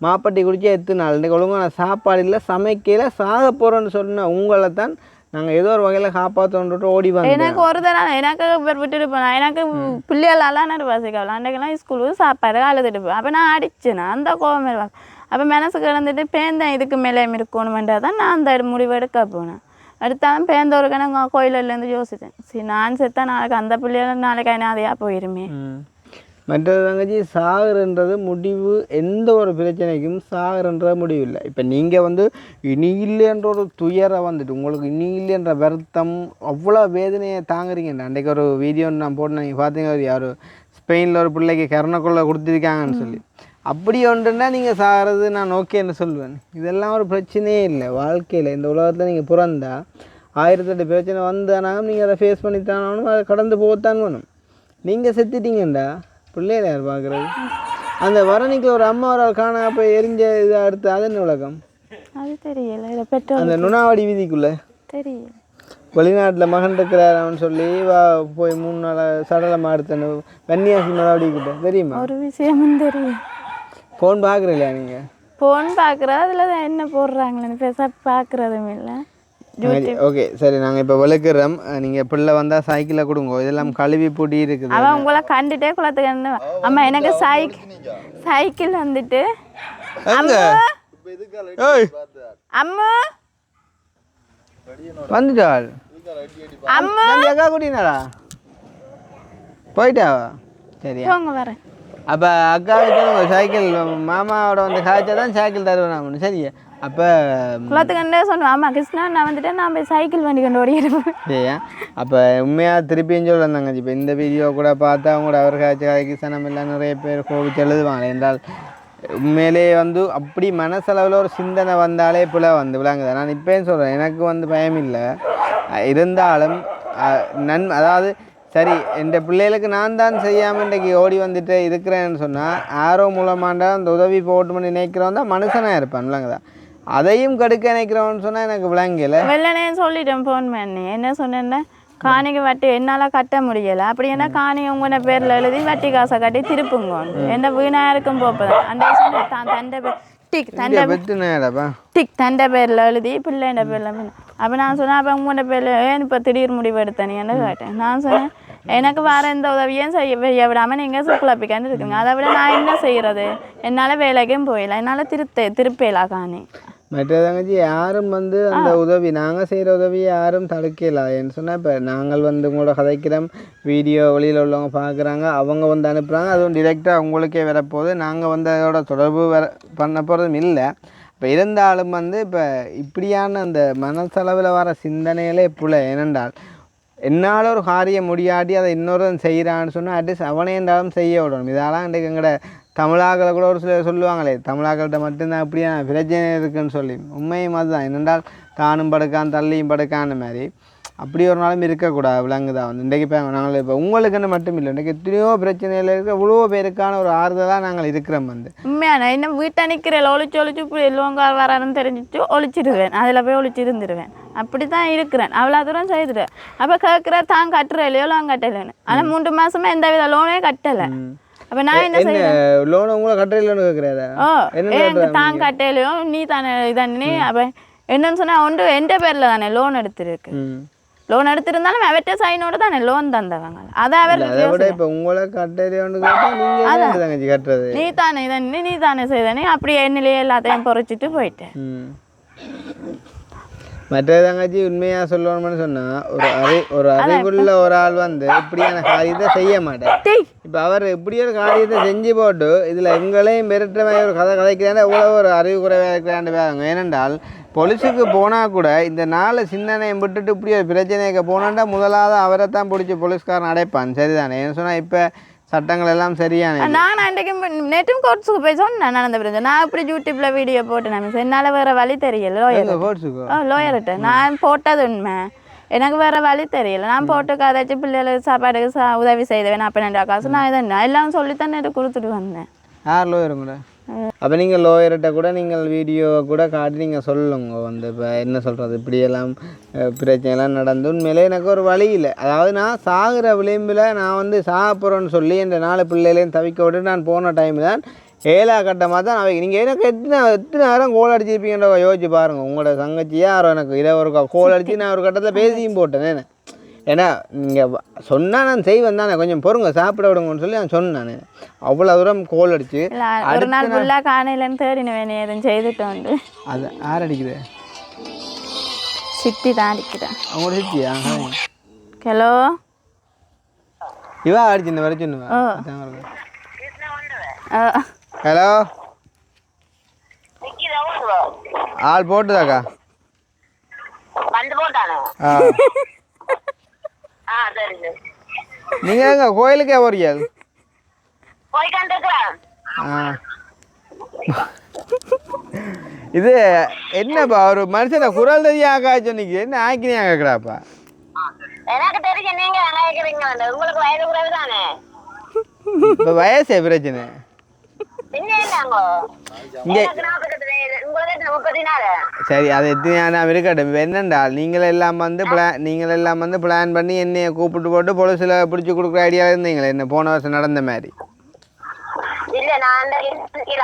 B: மாப்பட்டி குடித்தா எத்தனை நாள், இன்றைக்கு ஒழுங்கான சாப்பாடு இல்லை சமைக்கல சாக போகிறோன்னு சொன்ன உங்களை தான் நாங்கள் ஏதோ ஒரு வகையில் காப்பாற்றோன்ட்டு ஓடி வந்தோம்.
A: எனக்கு ஒரு தடவை எனக்கு விட்டுட்டு போனேன், எனக்கு பிள்ளைகளெல்லாம் நான் வாசிக்கலாம் அன்றைக்கெல்லாம் ஸ்கூலுக்கு சாப்பாடு அழுதுட்டு போவேன். அப்போ நான் அடிச்சேன் அந்த கோவம் இருவாங்க. அப்போ மனசு கிடந்துட்டு பேந்தேன் இதுக்கு மேலே இருக்கணுமென்றால் தான் நான் அந்த முடிவு எடுக்க போனேன். அடுத்தாலும் பேந்தவருக்கு நான் கோயிலேருந்து யோசித்தேன், சரி நான் செத்தா நாளைக்கு அந்த பிள்ளைகள் நாளைக்கு அதையாக போயிருமே.
B: மற்றது தங்கச்சி சாகுறன்றது முடிவு, எந்த ஒரு பிரச்சனைக்கும் சாகுறன்ற முடிவு இல்லை. இப்போ நீங்கள் வந்து இனி இல்லைன்ற ஒரு துயரை வந்துட்டு உங்களுக்கு இனி இல்லைன்ற வருத்தம் அவ்வளோ வேதனையை தாங்குறீங்க. அன்றைக்கு ஒரு வீடியோ நான் போட்டேன், நீங்கள் பார்த்தீங்க யார் ஸ்பெயினில் ஒரு பிள்ளைக்கு கருணக்குள்ள கொடுத்துருக்காங்கன்னு சொல்லி. அப்படி ஒன்றுன்னா நீங்கள் சாகிறது நான் ஓகேன்னு சொல்லுவேன். இதெல்லாம் ஒரு பிரச்சனையே இல்லை வாழ்க்கையில். இந்த உலகத்தில் நீங்கள் பிறந்தா 1008 பிரச்சனை வந்தானாலும் நீங்கள் அதை ஃபேஸ் பண்ணித்தானாலும் அதை கடந்து போகத்தான் வேணும். நீங்கள் செத்துட்டீங்கண்டா பிள்ளையில யார் பார்க்குறது? அந்த வரணிக்கு ஒரு அம்மா ஒரு ஆள் காணா போய் எரிஞ்ச இதை அடுத்து அது என்ன உலகம்?
A: அது தெரியல. பெற்றோர்
B: அந்த நுணாவடி வீதிக்குள்ளே
A: தெரியல
B: வெளிநாட்டில் மகன் இருக்கிறாரான்னு சொல்லி போய் 3 நாள் சடலமாக எடுத்தேன்னு வன்னியாசி மறுபடிக்கிட்ட தெரியுமா?
A: ஒரு விஷயமும் தெரியும்.
B: ஃபோன் பார்க்குறீங்களா நீங்கள்?
A: ஃபோன் பார்க்குறது அதில் தான் என்ன போடுறாங்களேன்னு பேச பார்க்குறதும் இல்லை.
B: ஓகே சரி நாங்கள் இப்போ விளக்குறோம். நீங்கள் பிள்ளை வந்தால் சைக்கிளை கொடுங்க, இதெல்லாம் கழுவி பூட்டி இருக்குது.
A: அவன் உங்களை கண்டுட்டே குளத்துக்கு அம்மா எனக்கு சைக்கிள் வந்துட்டு அம்மா
B: வந்துட்டாள்
A: அம்மா
B: அக்கா கூட்டினாடா போயிட்டாவா? சரியா
A: போங்க வரேன்.
B: அப்போ அக்கா வச்சு சைக்கிள் மாமாவோட வந்து காய்ச்சா தான் சைக்கிள் தருவேன். சரியா அப்போ
A: குளத்துக்கண்டே சொன்னேன், ஆமாம் கிருஷ்ணா நான் வந்துட்டு நான் போய் சைக்கிள் வண்டி கொண்டு ஓடிடுவேன்.
B: சரியா அப்போ உண்மையாக திருப்பியும் சொல்லுறாங்க. இப்போ இந்த வீடியோ கூட பார்த்தா அவங்க அவர் காய்ச்சி கிருஷ்ணம் எல்லாம் நிறைய பேர் கோவிச்சு எழுதுவாங்க. என்றால் உண்மையிலேயே வந்து அப்படி மனசளவில் ஒரு சிந்தனை வந்தாலே பிள்ளை வந்து விளங்குது. நான் இப்போயும் சொல்கிறேன், எனக்கு வந்து பயம் இல்லை இருந்தாலும் அதாவது சரி என் பிள்ளைகளுக்கு நான் தான் செய்யாமல் இன்றைக்கி ஓடி வந்துட்டு இருக்கிறேன்னு சொன்னால் யாரோ மூலமாண்டா அந்த உதவி போட்டுமென்னு நினைக்கிறவன் தான் மனுஷனாக இருப்பான் விளங்குதா. அதையும் கடுக்க நினைக்கிறவன்னு சொன்னால் எனக்கு விளங்கல.
A: வெள்ளனே சொல்லிட்டேன் ஃபோன் பண்ணி என்ன சொன்னேன்னா காணிக்கு வட்டி என்னால் கட்ட முடியலை, அப்படி என்ன காணி உங்களோட பேரில் எழுதி வட்டி காசை கட்டி திருப்புங்க எந்த வீணாயிருக்கும் போப்பதான் அந்த தான் தண்டை டிக் தண்டை பேரில் எழுதி பிள்ளைண்ட பேரில். அப்போ நான் சொன்னேன் அப்போ உங்களோட பேரில் ஏன் இப்போ திடீர் முடிவு எடுத்தேன்னு கேட்டேன். நான் சொன்னேன் எனக்கு வேறு எந்த உதவியும் செய்ய விடாமல் நீங்கள் குழப்பிக்கான்னு இருக்குங்க, அதை விட நான் என்ன செய்கிறது, என்னால் வேலைக்கும் போயிடலாம், என்னால் திருப்பேலாம் காணி.
B: மற்ற தங்கச்சி யாரும் வந்து அந்த உதவி நாங்கள் செய்கிற உதவியை யாரும் தடுக்கலாம். ஏன்னு சொன்னால் இப்போ நாங்கள் வந்து உங்களோட கதைக்கிறோம், வீடியோ வெளியில் உள்ளவங்க பார்க்குறாங்க, அவங்க வந்து அனுப்புகிறாங்க, அதுவும் டிரெக்டாக உங்களுக்கே வரப்போகுது. நாங்கள் வந்து அதோட தொடர்பு பண்ண போகிறதும் இல்லை. இப்போ இருந்தாலும் வந்து இப்போ இப்படியான அந்த மனசளவில் வர சிந்தனைகளே பிள்ளை. ஏனென்றால் என்னால் ஒரு காரியம் முடியாட்டி அதை இன்னொரு செய்கிறான்னு சொன்னால் அட்லீஸ்ட் அவனே இருந்தாலும் செய்ய விடணும். இதெல்லாம் இன்றைக்கு எங்களோட தமிழாக்களை கூட ஒரு சிலர் சொல்லுவாங்களே தமிழாக்கள்கிட்ட மட்டும்தான் அப்படியே பிரச்சனை இருக்குதுன்னு சொல்லி. உண்மையும் அதுதான். என்னென்றால் தானும் படுக்கான் தள்ளியும் படுக்கான மாதிரி அப்படி ஒரு நாளும் இருக்கக்கூடாது விலங்குதான் வந்து இன்றைக்கு இப்போ நாங்கள் இப்போ உங்களுக்குன்னு மட்டும் இல்லை இன்றைக்கு எத்தனையோ பிரச்சனையில் இருக்க இவ்வளோ பேருக்கான ஒரு ஆறுதலாக நாங்கள் இருக்கிறோம் வந்து
A: உண்மையான இன்னும் வீட்டை நிற்கிறேன் ஒளிச்சு இப்படி எல்லோங்க வரான்னு தெரிஞ்சிட்டு ஒளிச்சிடுவேன் அதில் போய் ஒளிச்சிருந்துருவேன் அப்படி தான் இருக்கிறேன் அவ்வளோ தூரம் செய்துடுவேன் அப்போ கேட்குற தான் கட்டுற இல்லையோ லோன் கட்டலைன்னு ஆனால் 3 மாதமாக எந்த வித லோனே கட்டலை அப்போ நான் என்ன செய்வேன்
B: லோன் உங்களை கட்டுறீங்களோன்னு கேட்குறாரு
A: எனக்கு தான் கட்டலையோ நீ தானே இதானே அப்போ என்னன்னு சொன்னால் ஒன்று எந்த பேரில் தானே லோன் எடுத்துருக்கு லோன் எடுத்திருந்தாலும் அவர்கிட்ட சைனோட தானே லோன் தந்தவங்க அதை அவர்
B: இப்போ உங்களை கட்டுறீங்கன்னு கேட்டால் தங்கச்சி கட்டுறது
A: நீ தானே இதை நீ தானே செய்தானே அப்படியே என்னிலேயே எல்லாத்தையும் பொறிச்சிட்டு போயிட்டேன்
B: மற்ற தங்கச்சி உண்மையாக சொல்லணும்னு சொன்னால் ஒரு அறிவுள்ள ஒரு ஆள் வந்து இப்படியான காரியத்தை செய்ய மாட்டேன் இப்போ அவர் இப்படி ஒரு காரியத்தை செஞ்சு போட்டு இதில் எங்களையும் மிரட்டுற மாதிரி ஒரு கதை கதைக்கிறாண்ட எவ்வளோ ஒரு அறிவு குறைவாக இருக்கிறாண்டு வேறுங்க ஏனென்றால் பொலிஸுக்கு போனால் கூட இந்த 4 சின்னனையும் விட்டுட்டு இப்படி ஒரு பிரச்சனைக்கு போனாண்டா முதலாவது அவரை தான் பிடிச்சி போலீஸ்காரன் அடைப்பான் சரிதானே ஏன்னு சொன்னால் இப்போ சட்டங்கள் எல்லாம் சரியான
A: நான் அன்றைக்கு நெட்டும் கோர்ட்ஸுக்கு போய் சொன்னேன் நடந்த பிரச்சனை நான் இப்படி யூடியூப்பில் வீடியோ போட்டேன் என்னால் வேறு வழி தெரியல லோயர்கிட்ட நான் போட்டது உண்மை எனக்கு வேறு வழி தெரியல நான் போட்டு கதைச்சி பிள்ளைகளுக்கு சாப்பாடுக்கு உதவி செய்தேன் நான் 12 காசு நான் இதை எல்லாம் சொல்லித்தானே கொடுத்துட்டு வந்தேன்
B: யார் லோயரும் கூட அப்போ நீங்கள் லோயர்கிட்ட கூட நீங்கள் வீடியோவை கூட காட்டி நீங்கள் சொல்லுங்க வந்து இப்போ என்ன சொல்கிறது இப்படியெல்லாம் பிரச்சனைலாம் நடந்து உண்மையிலே எனக்கு ஒரு வழி இல்லை அதாவது நான் சாகிற விளிம்பில் நான் வந்து சாப்பிட்றேன்னு சொல்லி இந்த 4 பிள்ளைகளையும் தவிக்க விட்டு நான் போன டைம் தான் 7ஆம் கட்டமாக தான் அவை நீங்கள் எனக்கு எத்தனை நேரம் கோல் அடிச்சிருப்பீங்கன்ற யோசிச்சு பாருங்கள் உங்களோட தங்கச்சியாக யாரோ எனக்கு இதை ஒரு கோல் அடித்து நான் ஒரு கட்டத்தில் பேசியும் போட்டேன் ஏன்னா நீங்கள் சொன்னால் நான் செய்வேன் தானே கொஞ்சம் பொறுங்க சாப்பிட விடுங்கன்னு சொல்லி நான் சொன்னேன் அவ்வளோ தூரம் கோல் அடிச்சு
A: ஒரு நாள் ஃபுல்லாக காணையிலன்னு தேடினேன் எதுவும் செய்துட்டு வந்து
B: அது யார் அடிக்குது
A: சித்தி தான் அடிக்கிறேன்
B: அவங்களோட சித்தியா
A: ஹலோ
B: இவா அடிச்சுன்னு வர சொன்னுவேன் ஹலோ ஆள் போட்டுதாக்கா நீங்க எங்க கோயிலுக்கே போறீங்க இது என்னப்பா ஒரு மனுஷனை குரல் தெரியாக்கா சொன்னீங்க என்ன ஆக்கினியா கேக்குறாப்பா
C: எனக்கு தெரியும் நீங்க கேக்குறீங்க உங்களுக்கு வயது குறைவு தானே
B: இப்ப வயசே பிரச்சனை சரி அது எத்தனை இருக்கட்டும் என்னென்றால் நீங்கள் எல்லாம் வந்து பிளான் பண்ணி என்னைய கூப்பிட்டு போட்டு பொலிசில் பிடிச்சி கொடுக்குற ஐடியா இருந்தீங்களே என்ன போன வருஷம் நடந்த மாதிரி
C: இல்ல நான்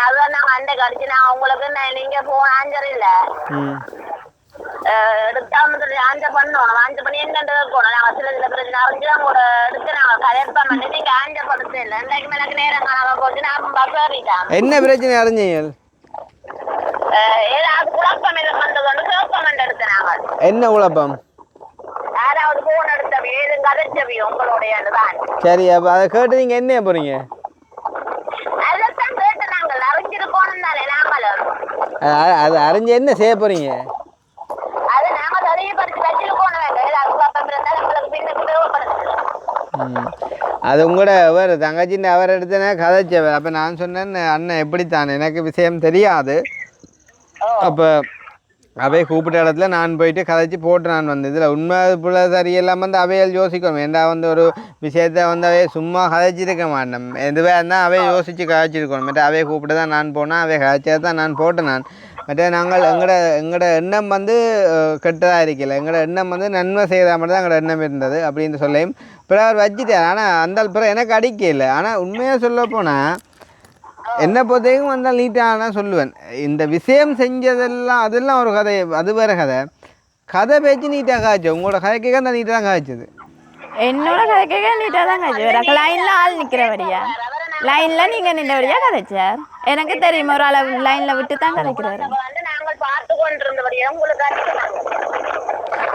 C: அதுதான் நாங்க அண்டை கடிச்சு நான் உங்களுக்கு நீங்க போன ஆஞ்சர் இல்ல எடுத்தாம ஆஞ்ச பண்ணணும் ஆஞ்ச பண்ணி என்னன்றது போனோம் நாங்க சில பிரச்சனை அறிஞ்சு கூட எடுத்து நாங்க கரெக்டாக பண்ணி நீங்க ஆஞ்ச படுத்து இல்லை இன்றைக்கு எனக்கு நேரம் காணாம போச்சு நான் பஸ் ஏறிட்டேன்
B: என்ன பிரச்சனை அறிஞ்சீங்க
C: ஏதாவது குழப்பம் எது பண்றது வந்து குழப்பம் எடுத்து நாங்க
B: என்ன குழப்பம்
C: யாராவது போன் எடுத்தவி ஏது கதைச்சவி உங்களுடைய தான்
B: சரி அப்ப அதை கேட்டு நீங்க என்ன போறீங்க
C: அதான் கேட்டு நாங்கள் அறிஞ்சிட்டு போனோம் தானே நாங்களும்
B: அது அறிஞ்சு என்ன செய்ய போறீங்க
C: அது நாம தெரியப்படுத்தி வச்சுட்டு போன வேண்டாம் ஏதாவது குழப்பம் இருந்தால் நம்மளுக்கு பின்னுக்கு தேவைப்படுது
B: அது உங்களோட அவர் தங்கச்சின்னு அவர் எடுத்தேனே கதைச்சவர் அப்போ நான் சொன்னேன் அண்ணன் எப்படித்தான் எனக்கு விஷயம் தெரியாது அப்போ அவையை கூப்பிட்ட இடத்துல நான் போயிட்டு கதைச்சி போட்டு நான் வந்து இதில் உண்மை பிள்ளை சரியெல்லாம் வந்து அவையால் யோசிக்கணும் ஏண்டா வந்து ஒரு விஷயத்த வந்து அவையை சும்மா கதைச்சிருக்க மாட்டேன் எதுவாக இருந்தால் அவையை யோசித்து கதைச்சிருக்கணும் மற்ற அவையை கூப்பிட்டு தான் நான் போனேன் அவையை கதைச்சா தான் நான் போட்டேன் நான் மற்ற நாங்கள் எங்களோட எண்ணம் வந்து கெட்டதாக இருக்கல எங்களோட எண்ணம் வந்து நன்மை செய்தால் மட்டும் தான் எங்களோட எண்ணம் இருந்தது அப்படின்னு சொல்லியும் பிறகு அவர் வச்சுட்டார் ஆனால் அந்த பிறகு எனக்கு அடிக்கல ஆனால் உண்மையாக சொல்ல போனால் என்னை பொறுத்தையும் வந்தால் நீட்டாக நான் சொல்லுவேன் இந்த விஷயம் செஞ்சதெல்லாம் அதெல்லாம் ஒரு கதை அது வேறு கதை பேச்சு நீட்டாக காய்ச்சது உங்களோட கதை கேட்க அந்த நீட்டாக தான் காய்ச்சது
A: என்னோட கதை கேட்க நீட்டாக தான் காய்ச்சி லைனில் ஆள் நிற்கிறபடியா லைனில் நீங்கள் நின்றபடியா கதைச்சார் எனக்கு தெரியும் ஒரு ஆளை லைனில் விட்டு தான் கதைக்கிறாரு
C: நாங்கள் பார்த்து கொண்டிருந்தபடியா உங்களுக்கு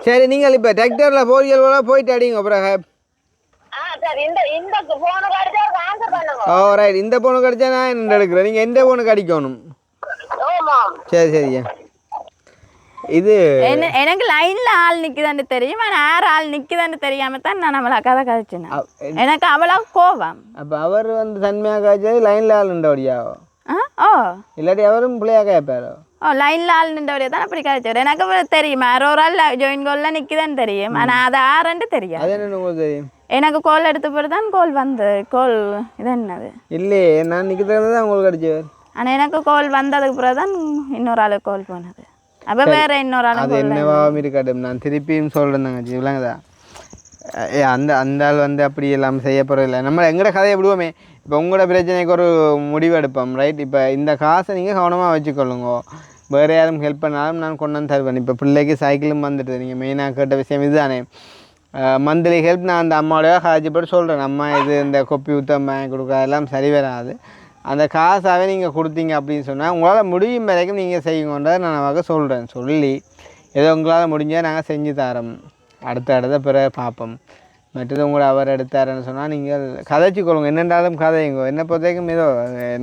B: சரி நீங்கள் இப்போ டிராக்டரில் போறீங்களா போயிட்டு அடிங்க பிறகு ஓ ரைட் இந்த போனுக்கு அடிச்சா நான் என்ன எடுக்கிறேன் நீங்கள் எந்த போனுக்கு அடிக்கணும் சரி சரியா இது
A: எனக்கு லைனில் ஆள் நிற்குதான்னு தெரியும் ஆனால் யார் ஆள் நிற்குதான்னு தெரியாமல் தான் நான் நம்மளை கதை கதைச்சேன் எனக்கு அவ்வளோ கோவம்
B: அப்போ அவர் வந்து தன்மையாக காய்ச்சது லைனில் ஆள் உண்டபடியாவோ
A: ஓ
B: இல்லாட்டி அவரும் பிள்ளையாக கேட்பாரோ
A: லைனில் ஆள் நின்றவரே தான் அப்படி கதைச்சவர். எனக்கு தெரியும் யாரோ ஒரு ஆள் ஜாயின் கோலில் நிற்கிதான்னு தெரியும். ஆனால் அது ஆறுன்னு தெரியும்.
B: அது என்ன உங்களுக்கு தெரியும்?
A: எனக்கு கோல் எடுத்த பிறகு தான் கோல் வந்து கோல் இது என்னது
B: இல்லையே, நான் நிற்கிறது தான் உங்களுக்கு அடிச்சவர்.
A: ஆனால் எனக்கு கோல் வந்ததுக்கு பிறகு தான் இன்னொரு ஆளுக்கு கோல் போனது. அப்போ வேற இன்னொரு ஆள்
B: அது என்னவாகவும் இருக்கட்டும். நான் திருப்பியும் சொல்கிறேன் தங்கச்சி, விளங்குதா? அந்த அந்த ஆள் வந்து அப்படி எல்லாம் செய்ய போகிறதில்ல. நம்ம எங்கட கதையை விடுவோமே. இப்போ உங்களோட பிரச்சனைக்கு ஒரு முடிவு எடுப்போம், ரைட்? இப்போ இந்த காசை நீங்கள் கவனமாக வச்சுக்கொள்ளுங்க. வேறு யாரும் ஹெல்ப் பண்ணாலும் நான் கொண்டு வந்து தருவேன். இப்போ பிள்ளைக்கு சைக்கிளும் வந்துட்டு நீங்கள் மெயினாக கேட்ட விஷயம் இதுதானே. மந்த்லி ஹெல்ப் நான் அந்த அம்மாவோட காய்ச்சிப்பட்டு சொல்கிறேன். அம்மா இது இந்த கொப்பி ஊற்றம் வாங்கி கொடுக்க அதெல்லாம் சரி வராது. அந்த காசாகவே நீங்கள் கொடுத்தீங்க அப்படின்னு சொன்னால் உங்களால் முடியும் வரைக்கும் நீங்கள் செய்யுங்கன்றதை நான் நமக்கு சொல்கிறேன். சொல்லி ஏதோ உங்களால் முடிஞ்சால் நாங்கள் செஞ்சு தரோம். அடுத்த பிறகு பார்ப்போம். மற்றது உங்களை அவர் எடுத்தாருன்னு சொன்னால் நீங்கள் கதைச்சிக்கொள்ளுங்க. என்னென்றாலும் கதையுங்க. என்னை பொறுத்தவரைக்கும் ஏதோ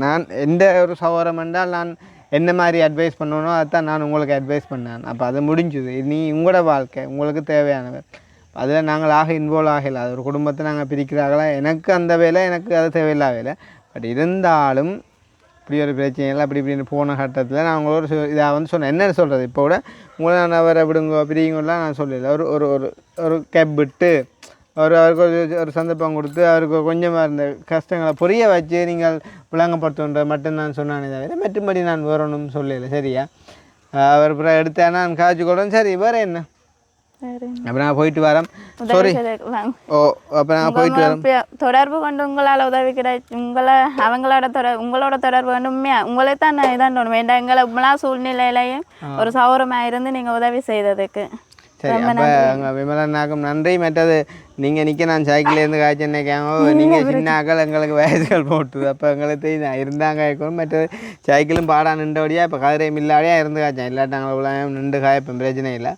B: நான் எந்த ஒரு சௌகரம் என்றால் நான் என்ன மாதிரி அட்வைஸ் பண்ணணும் அதுதான் நான் உங்களுக்கு அட்வைஸ் பண்ணேன். அப்போ அது முடிஞ்சுது. நீ உங்களோட வாழ்க்கை உங்களுக்கு தேவையானவர். அதில் நாங்கள் இன்வால்வ் ஆகலை. அது ஒரு குடும்பத்தை நாங்கள் பிரிக்கிறாங்களா, எனக்கு அந்த வேலை, எனக்கு அது தேவையில்லா வேலை. பட் இருந்தாலும் இப்படி ஒரு பிரச்சனைகள் அப்படி இப்படின்னு போன கட்டத்தில் நான் உங்களோட இதை வந்து சொன்னேன். என்னென்னு சொல்கிறது, இப்போ கூட உங்களை நான் அவரை விடுங்க பிரிங்கலாம் நான் சொல்லலை. ஒரு ஒரு ஒரு ஒரு கேப் விட்டு அவருக்கு ஒரு சந்தர்ப்பம் கொடுத்து அவருக்கு கொஞ்சமாக இருந்த கஷ்டங்களை புரிய வச்சு நீங்கள் விளங்கப்படுத்துன்ற மட்டும்தான் சொன்னானே தவிர மற்றபடி நான் வரணும்னு சொல்லலை. சரியா? அவர் அப்புறம் எடுத்தேன்னா நான் காய்ச்சி கொடுறேன். சரி, வேறு என்ன? அப்போ நான் போயிட்டு வரேன். சாரி. ஓ, அப்போ நான் போயிட்டு வரேன்.
A: தொடர்பு கொண்டு உங்களால் உதவி உங்களோட தொடர்பு கொண்டு உண்மையாக உங்களே தான் நான் இதான் வேண்டாம். எங்களை உங்களா சூழ்நிலையிலையும் ஒரு சௌகரமாக இருந்து நீங்கள் உதவி செய்ததுக்கு
B: சரி. அப்போ அங்கே விமலனாக்கும் நன்றி. மற்றது நீங்கள் நிற்க நான் சைக்கிள்லேருந்து காய்ச்சி நினைக்காமோ நீங்கள் சின்ன ஆக்கள் எங்களுக்கு வயசுகள் போட்டுது. அப்போ எங்களுக்கு தெரியும் இருந்தாங்க காய்க்கணும். மற்றது சைக்கிளும் பாடா நின்றபடியாக இப்போ கதிரையும் இல்லாடியாக இருந்து காய்ச்சேன். இல்லாட்டாங்க நின்று காய்ப்பேன், பிரச்சனை இல்லை.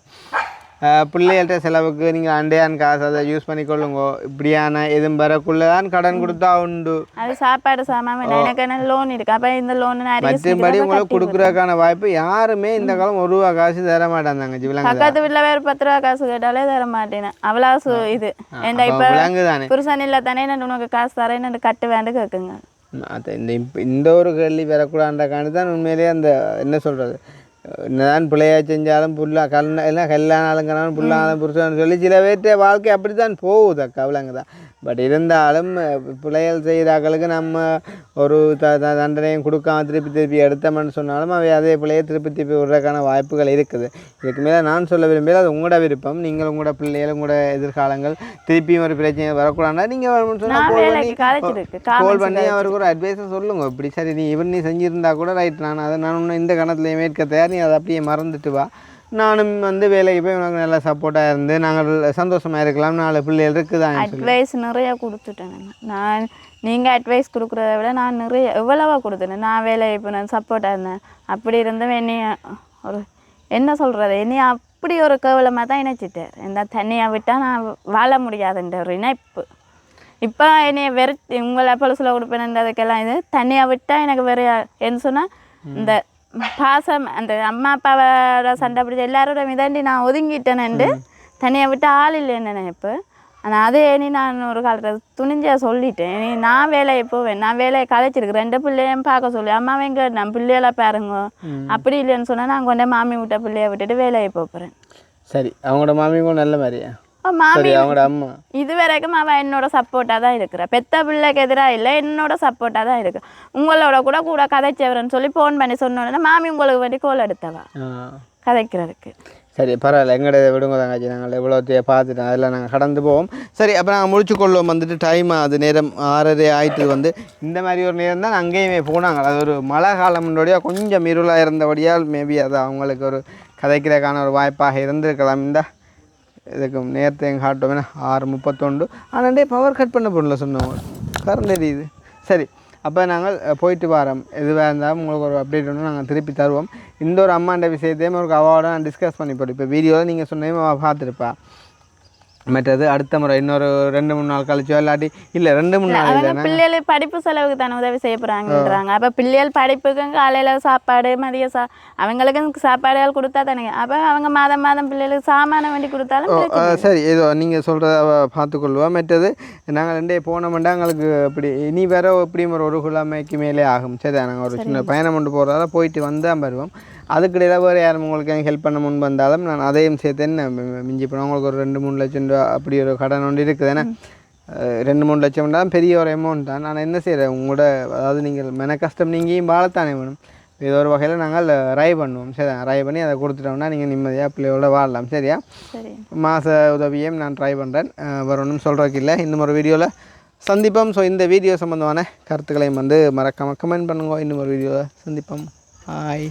B: பிள்ளைகள்கிட்ட செலவுக்கு நீங்கள் அண்டையான் காசு அதை யூஸ் பண்ணிக்கொள்ளுங்க. இப்படியான எதுவும் வரக்குள்ளே தான் கடன் கொடுத்தா உண்டு.
A: அது சாப்பாடு சாமான் எனக்கு என்ன லோன் இருக்கு. அப்போ இந்த லோன்
B: மற்றபடி உங்களுக்கு கொடுக்குறதுக்கான வாய்ப்பு யாருமே இந்த காலம் 1 ரூபா காசு தர மாட்டாங்க.
A: பக்கத்து வீட்டில் வேறு 10 ரூபா காசு கேட்டாலே தர மாட்டேன். அவ்வளோ இது என்ன இப்போ விளங்குதானே. புருஷன் இல்லை தானே என்ன உனக்கு காசு தரேன்னு கட்டு வேண்டு கேட்குங்க.
B: இந்த ஒரு கேள்வி வரக்கூடாதுக்காண்டி தான் உண்மையிலேயே அந்த என்ன சொல்கிறது, என்னதான் பிள்ளையா செஞ்சாலும் எல்லாம் கல்லானாலும் புல்லானாலும் புருஷன் சொல்லி சில பேர்ட்ட வாழ்க்கை அப்படி தான் போகுது அக்கா, விளங்குதான். பட் இருந்தாலும் பிள்ளைகள் செய்கிறாக்களுக்கு நம்ம ஒரு தண்டனையும் கொடுக்காம திருப்பி எடுத்தோம்னு சொன்னாலும் அவை அதே பிள்ளையை திருப்பி விடுறதுக்கான வாய்ப்புகள் இருக்குது. இதுக்கு மேலே நான் சொல்ல விரும்பல, அது உங்களோட விருப்பம். நீங்கள் உங்களோட பிள்ளைகள் உங்களோட எதிர்காலங்கள் திருப்பியும் ஒரு பிரச்சனை வரக்கூடாதுன்னா நீங்கள் கால் பண்ணி அவருக்கு ஒரு அட்வைஸை சொல்லுங்க. இப்படி சரி நீ நீ செஞ்சுருந்தா கூட ரைட், நான் இன்னும் இந்த கணத்துலேயே மேற்க தயார், நீ அதை அப்படியே மறந்துட்டு வா, நானும் வந்து வேலைக்கு போய் உனக்கு நல்லா சப்போர்ட்டாக இருந்து நாங்கள் சந்தோஷமாக இருக்கலாம். 4 பிள்ளைகள் இருக்குதான்.
A: அட்வைஸ் நிறையா கொடுத்துட்டேன் நான். நீங்கள் அட்வைஸ் கொடுக்குறத விட நான் நிறைய எவ்வளவா கொடுத்துட்டேன். நான் வேலையை இப்போ நான் சப்போர்ட்டாக இருந்தேன். அப்படி இருந்தும் என்னைய ஒரு என்ன சொல்கிறது, என்னைய அப்படி ஒரு கேவலமாக தான் இணைச்சிட்டேன். இந்த தண்ணியாக விட்டால் நான் வாழ முடியாதுன்ற ஒரு இணைப்பு. இப்போ என்னைய உங்களை பழசில் கொடுப்பேன்றதுக்கெல்லாம் இது தண்ணியாக விட்டால் எனக்கு வேறு என்ன சொன்னால் இந்த பாசம் அந்த அம்மா அப்பாவோட சண்டை பிடிச்ச எல்லாரோட மிதாண்டி நான் ஒதுங்கிட்டேன்னு தனியாக விட்டு ஆள் இல்லைன்னு நினைப்பு. ஆனால் அதே நீ நான் ஒரு காலத்தில் துணிஞ்சா சொல்லிட்டேன். நீ நான் வேலையை போவேன், நான் வேலையை கதைச்சிருக்கேன். 2 பிள்ளையும் பார்க்க சொல்லி அம்மாவே இங்கே நான் பிள்ளையெல்லாம் பாருங்க. அப்படி இல்லைன்னு சொன்னால் நான் கொண்டே மாமி விட்ட பிள்ளைய விட்டுட்டு வேலையை போகிறேன்.
B: சரி, அவங்களோட மாமியும் நல்ல மாதிரியா?
A: மாமி அவங்களோட அம்மா இது வரைக்கும் அவள் என்னோட சப்போர்ட்டாக தான் இருக்கிறா. பெத்த பிள்ளைக்கு எதிராக இல்லை, என்னோட சப்போர்ட்டாக தான் இருக்கு. உங்களோட கூட கதைச்சவரன்னு சொல்லி ஃபோன் பண்ணி சொன்னோன்னா மாமி உங்களுக்கு வேண்டி கோல் எடுத்தவா கதைக்கிறதுக்கு.
B: சரி, பரவாயில்ல, எங்கள்கிட்ட விடுங்க தங்காச்சி. நாங்கள் எவ்வளோத்தையே பார்த்துட்டோம், அதில் நாங்கள் கடந்து போவோம். சரி, அப்போ நாங்கள் முடிச்சுக்கொள்வோம். வந்துட்டு டைம் அது நேரம் 6:30 ஆகிட்டு வந்து இந்த மாதிரி ஒரு நேரம் தான் அங்கேயுமே போனாங்க. அது ஒரு மழை காலம்னுடைய கொஞ்சம் இருளாக இருந்தபடியால் மேபி அது அவங்களுக்கு ஒரு கதைக்கிறதுக்கான ஒரு வாய்ப்பாக இருந்திருக்கலாம். இந்த இதுக்கு நேரத்தை எங்கள் காட்டுவோம் 6:31. ஆனால் பவர் கட் பண்ண போடல சொன்னவங்க, கரண்ட் எரியுது. சரி, அப்போ நாங்கள் போயிட்டு வரோம். எதுவாக இருந்தாலும் உங்களுக்கு ஒரு அப்டேட் ஒன்று நாங்கள் திருப்பி தருவோம். இந்த ஒரு அம்மாண்ட விஷயத்தையும் ஒரு அவார்டை நான் டிஸ்கஸ் பண்ணி போட்டு இப்போ வீடியோவில் நீங்கள் சொன்னையும் பார்த்துருப்பா. மற்றது அடுத்த முறை இன்னொரு 2-3 நாள் கழிச்சோ இல்லாட்டி இல்லை 2-3 நாள் இல்லை,
A: பிள்ளைகள் படிப்பு செலவுக்கு தானே உதவி செய்ய போகிறாங்கன்றாங்க. அப்போ பிள்ளைகள் படிப்புக்கும் காலையில் சாப்பாடு மதிய அவங்களுக்கு சாப்பாடுகள் கொடுத்தா தானே. அப்போ அவங்க மாதம் பிள்ளைகளுக்கு சாமான வேண்டி கொடுத்தாலும்
B: சரி, ஏதோ நீங்கள் சொல்கிறத பார்த்துக்கொள்வோம். மற்றது நாங்கள் 2 போனோம்னா எங்களுக்கு இப்படி இனி வேற எப்படியும் ஒரு கிழமைக்கு மேலே ஆகும். சரி, நாங்கள் ஒரு சின்ன பயணம் கொண்டு போகிறதால போயிட்டு வந்தால் வருவோம். அதுக்கிடையில் வேறு யாரும் உங்களுக்கு ஹெல்ப் பண்ண முன் வந்தாலும் நான் அதையும் சேர்த்து என்ன மிஞ்சி போனால் உங்களுக்கு ஒரு 2-3 லட்சம் ரூபா அப்படி ஒரு கடன் ஒன்று இருக்குது ஏன்னா 2-3 லட்சம் தான் பெரிய ஒரு அமௌண்ட் தான். நான் என்ன செய்கிறேன் உங்களோட அதாவது நீங்கள் மென கஷ்டம் நீங்கியும் வாழத்தானே வேணும். ஏதோ ஒரு வகையில் நாங்கள் ரை பண்ணுவோம். சரி, ரை பண்ணி அதை கொடுத்துட்டோம்னா நீங்கள் நிம்மதியாக பிள்ளையோட வாழலாம். சரியா?
A: சரி.
B: மாத உதவியும் நான் ட்ரை பண்ணுறேன். வேறு ஒன்றும் சொல்கிறதுக்கு இல்லை. இன்னும் ஒரு வீடியோவில் சந்திப்போம். ஸோ இந்த வீடியோ சம்மந்தமான கருத்துக்களையும் வந்து மறக்காமல் கமெண்ட் பண்ணுங்க. இன்னும் ஒரு வீடியோவில் சந்திப்போம். ஹாய்.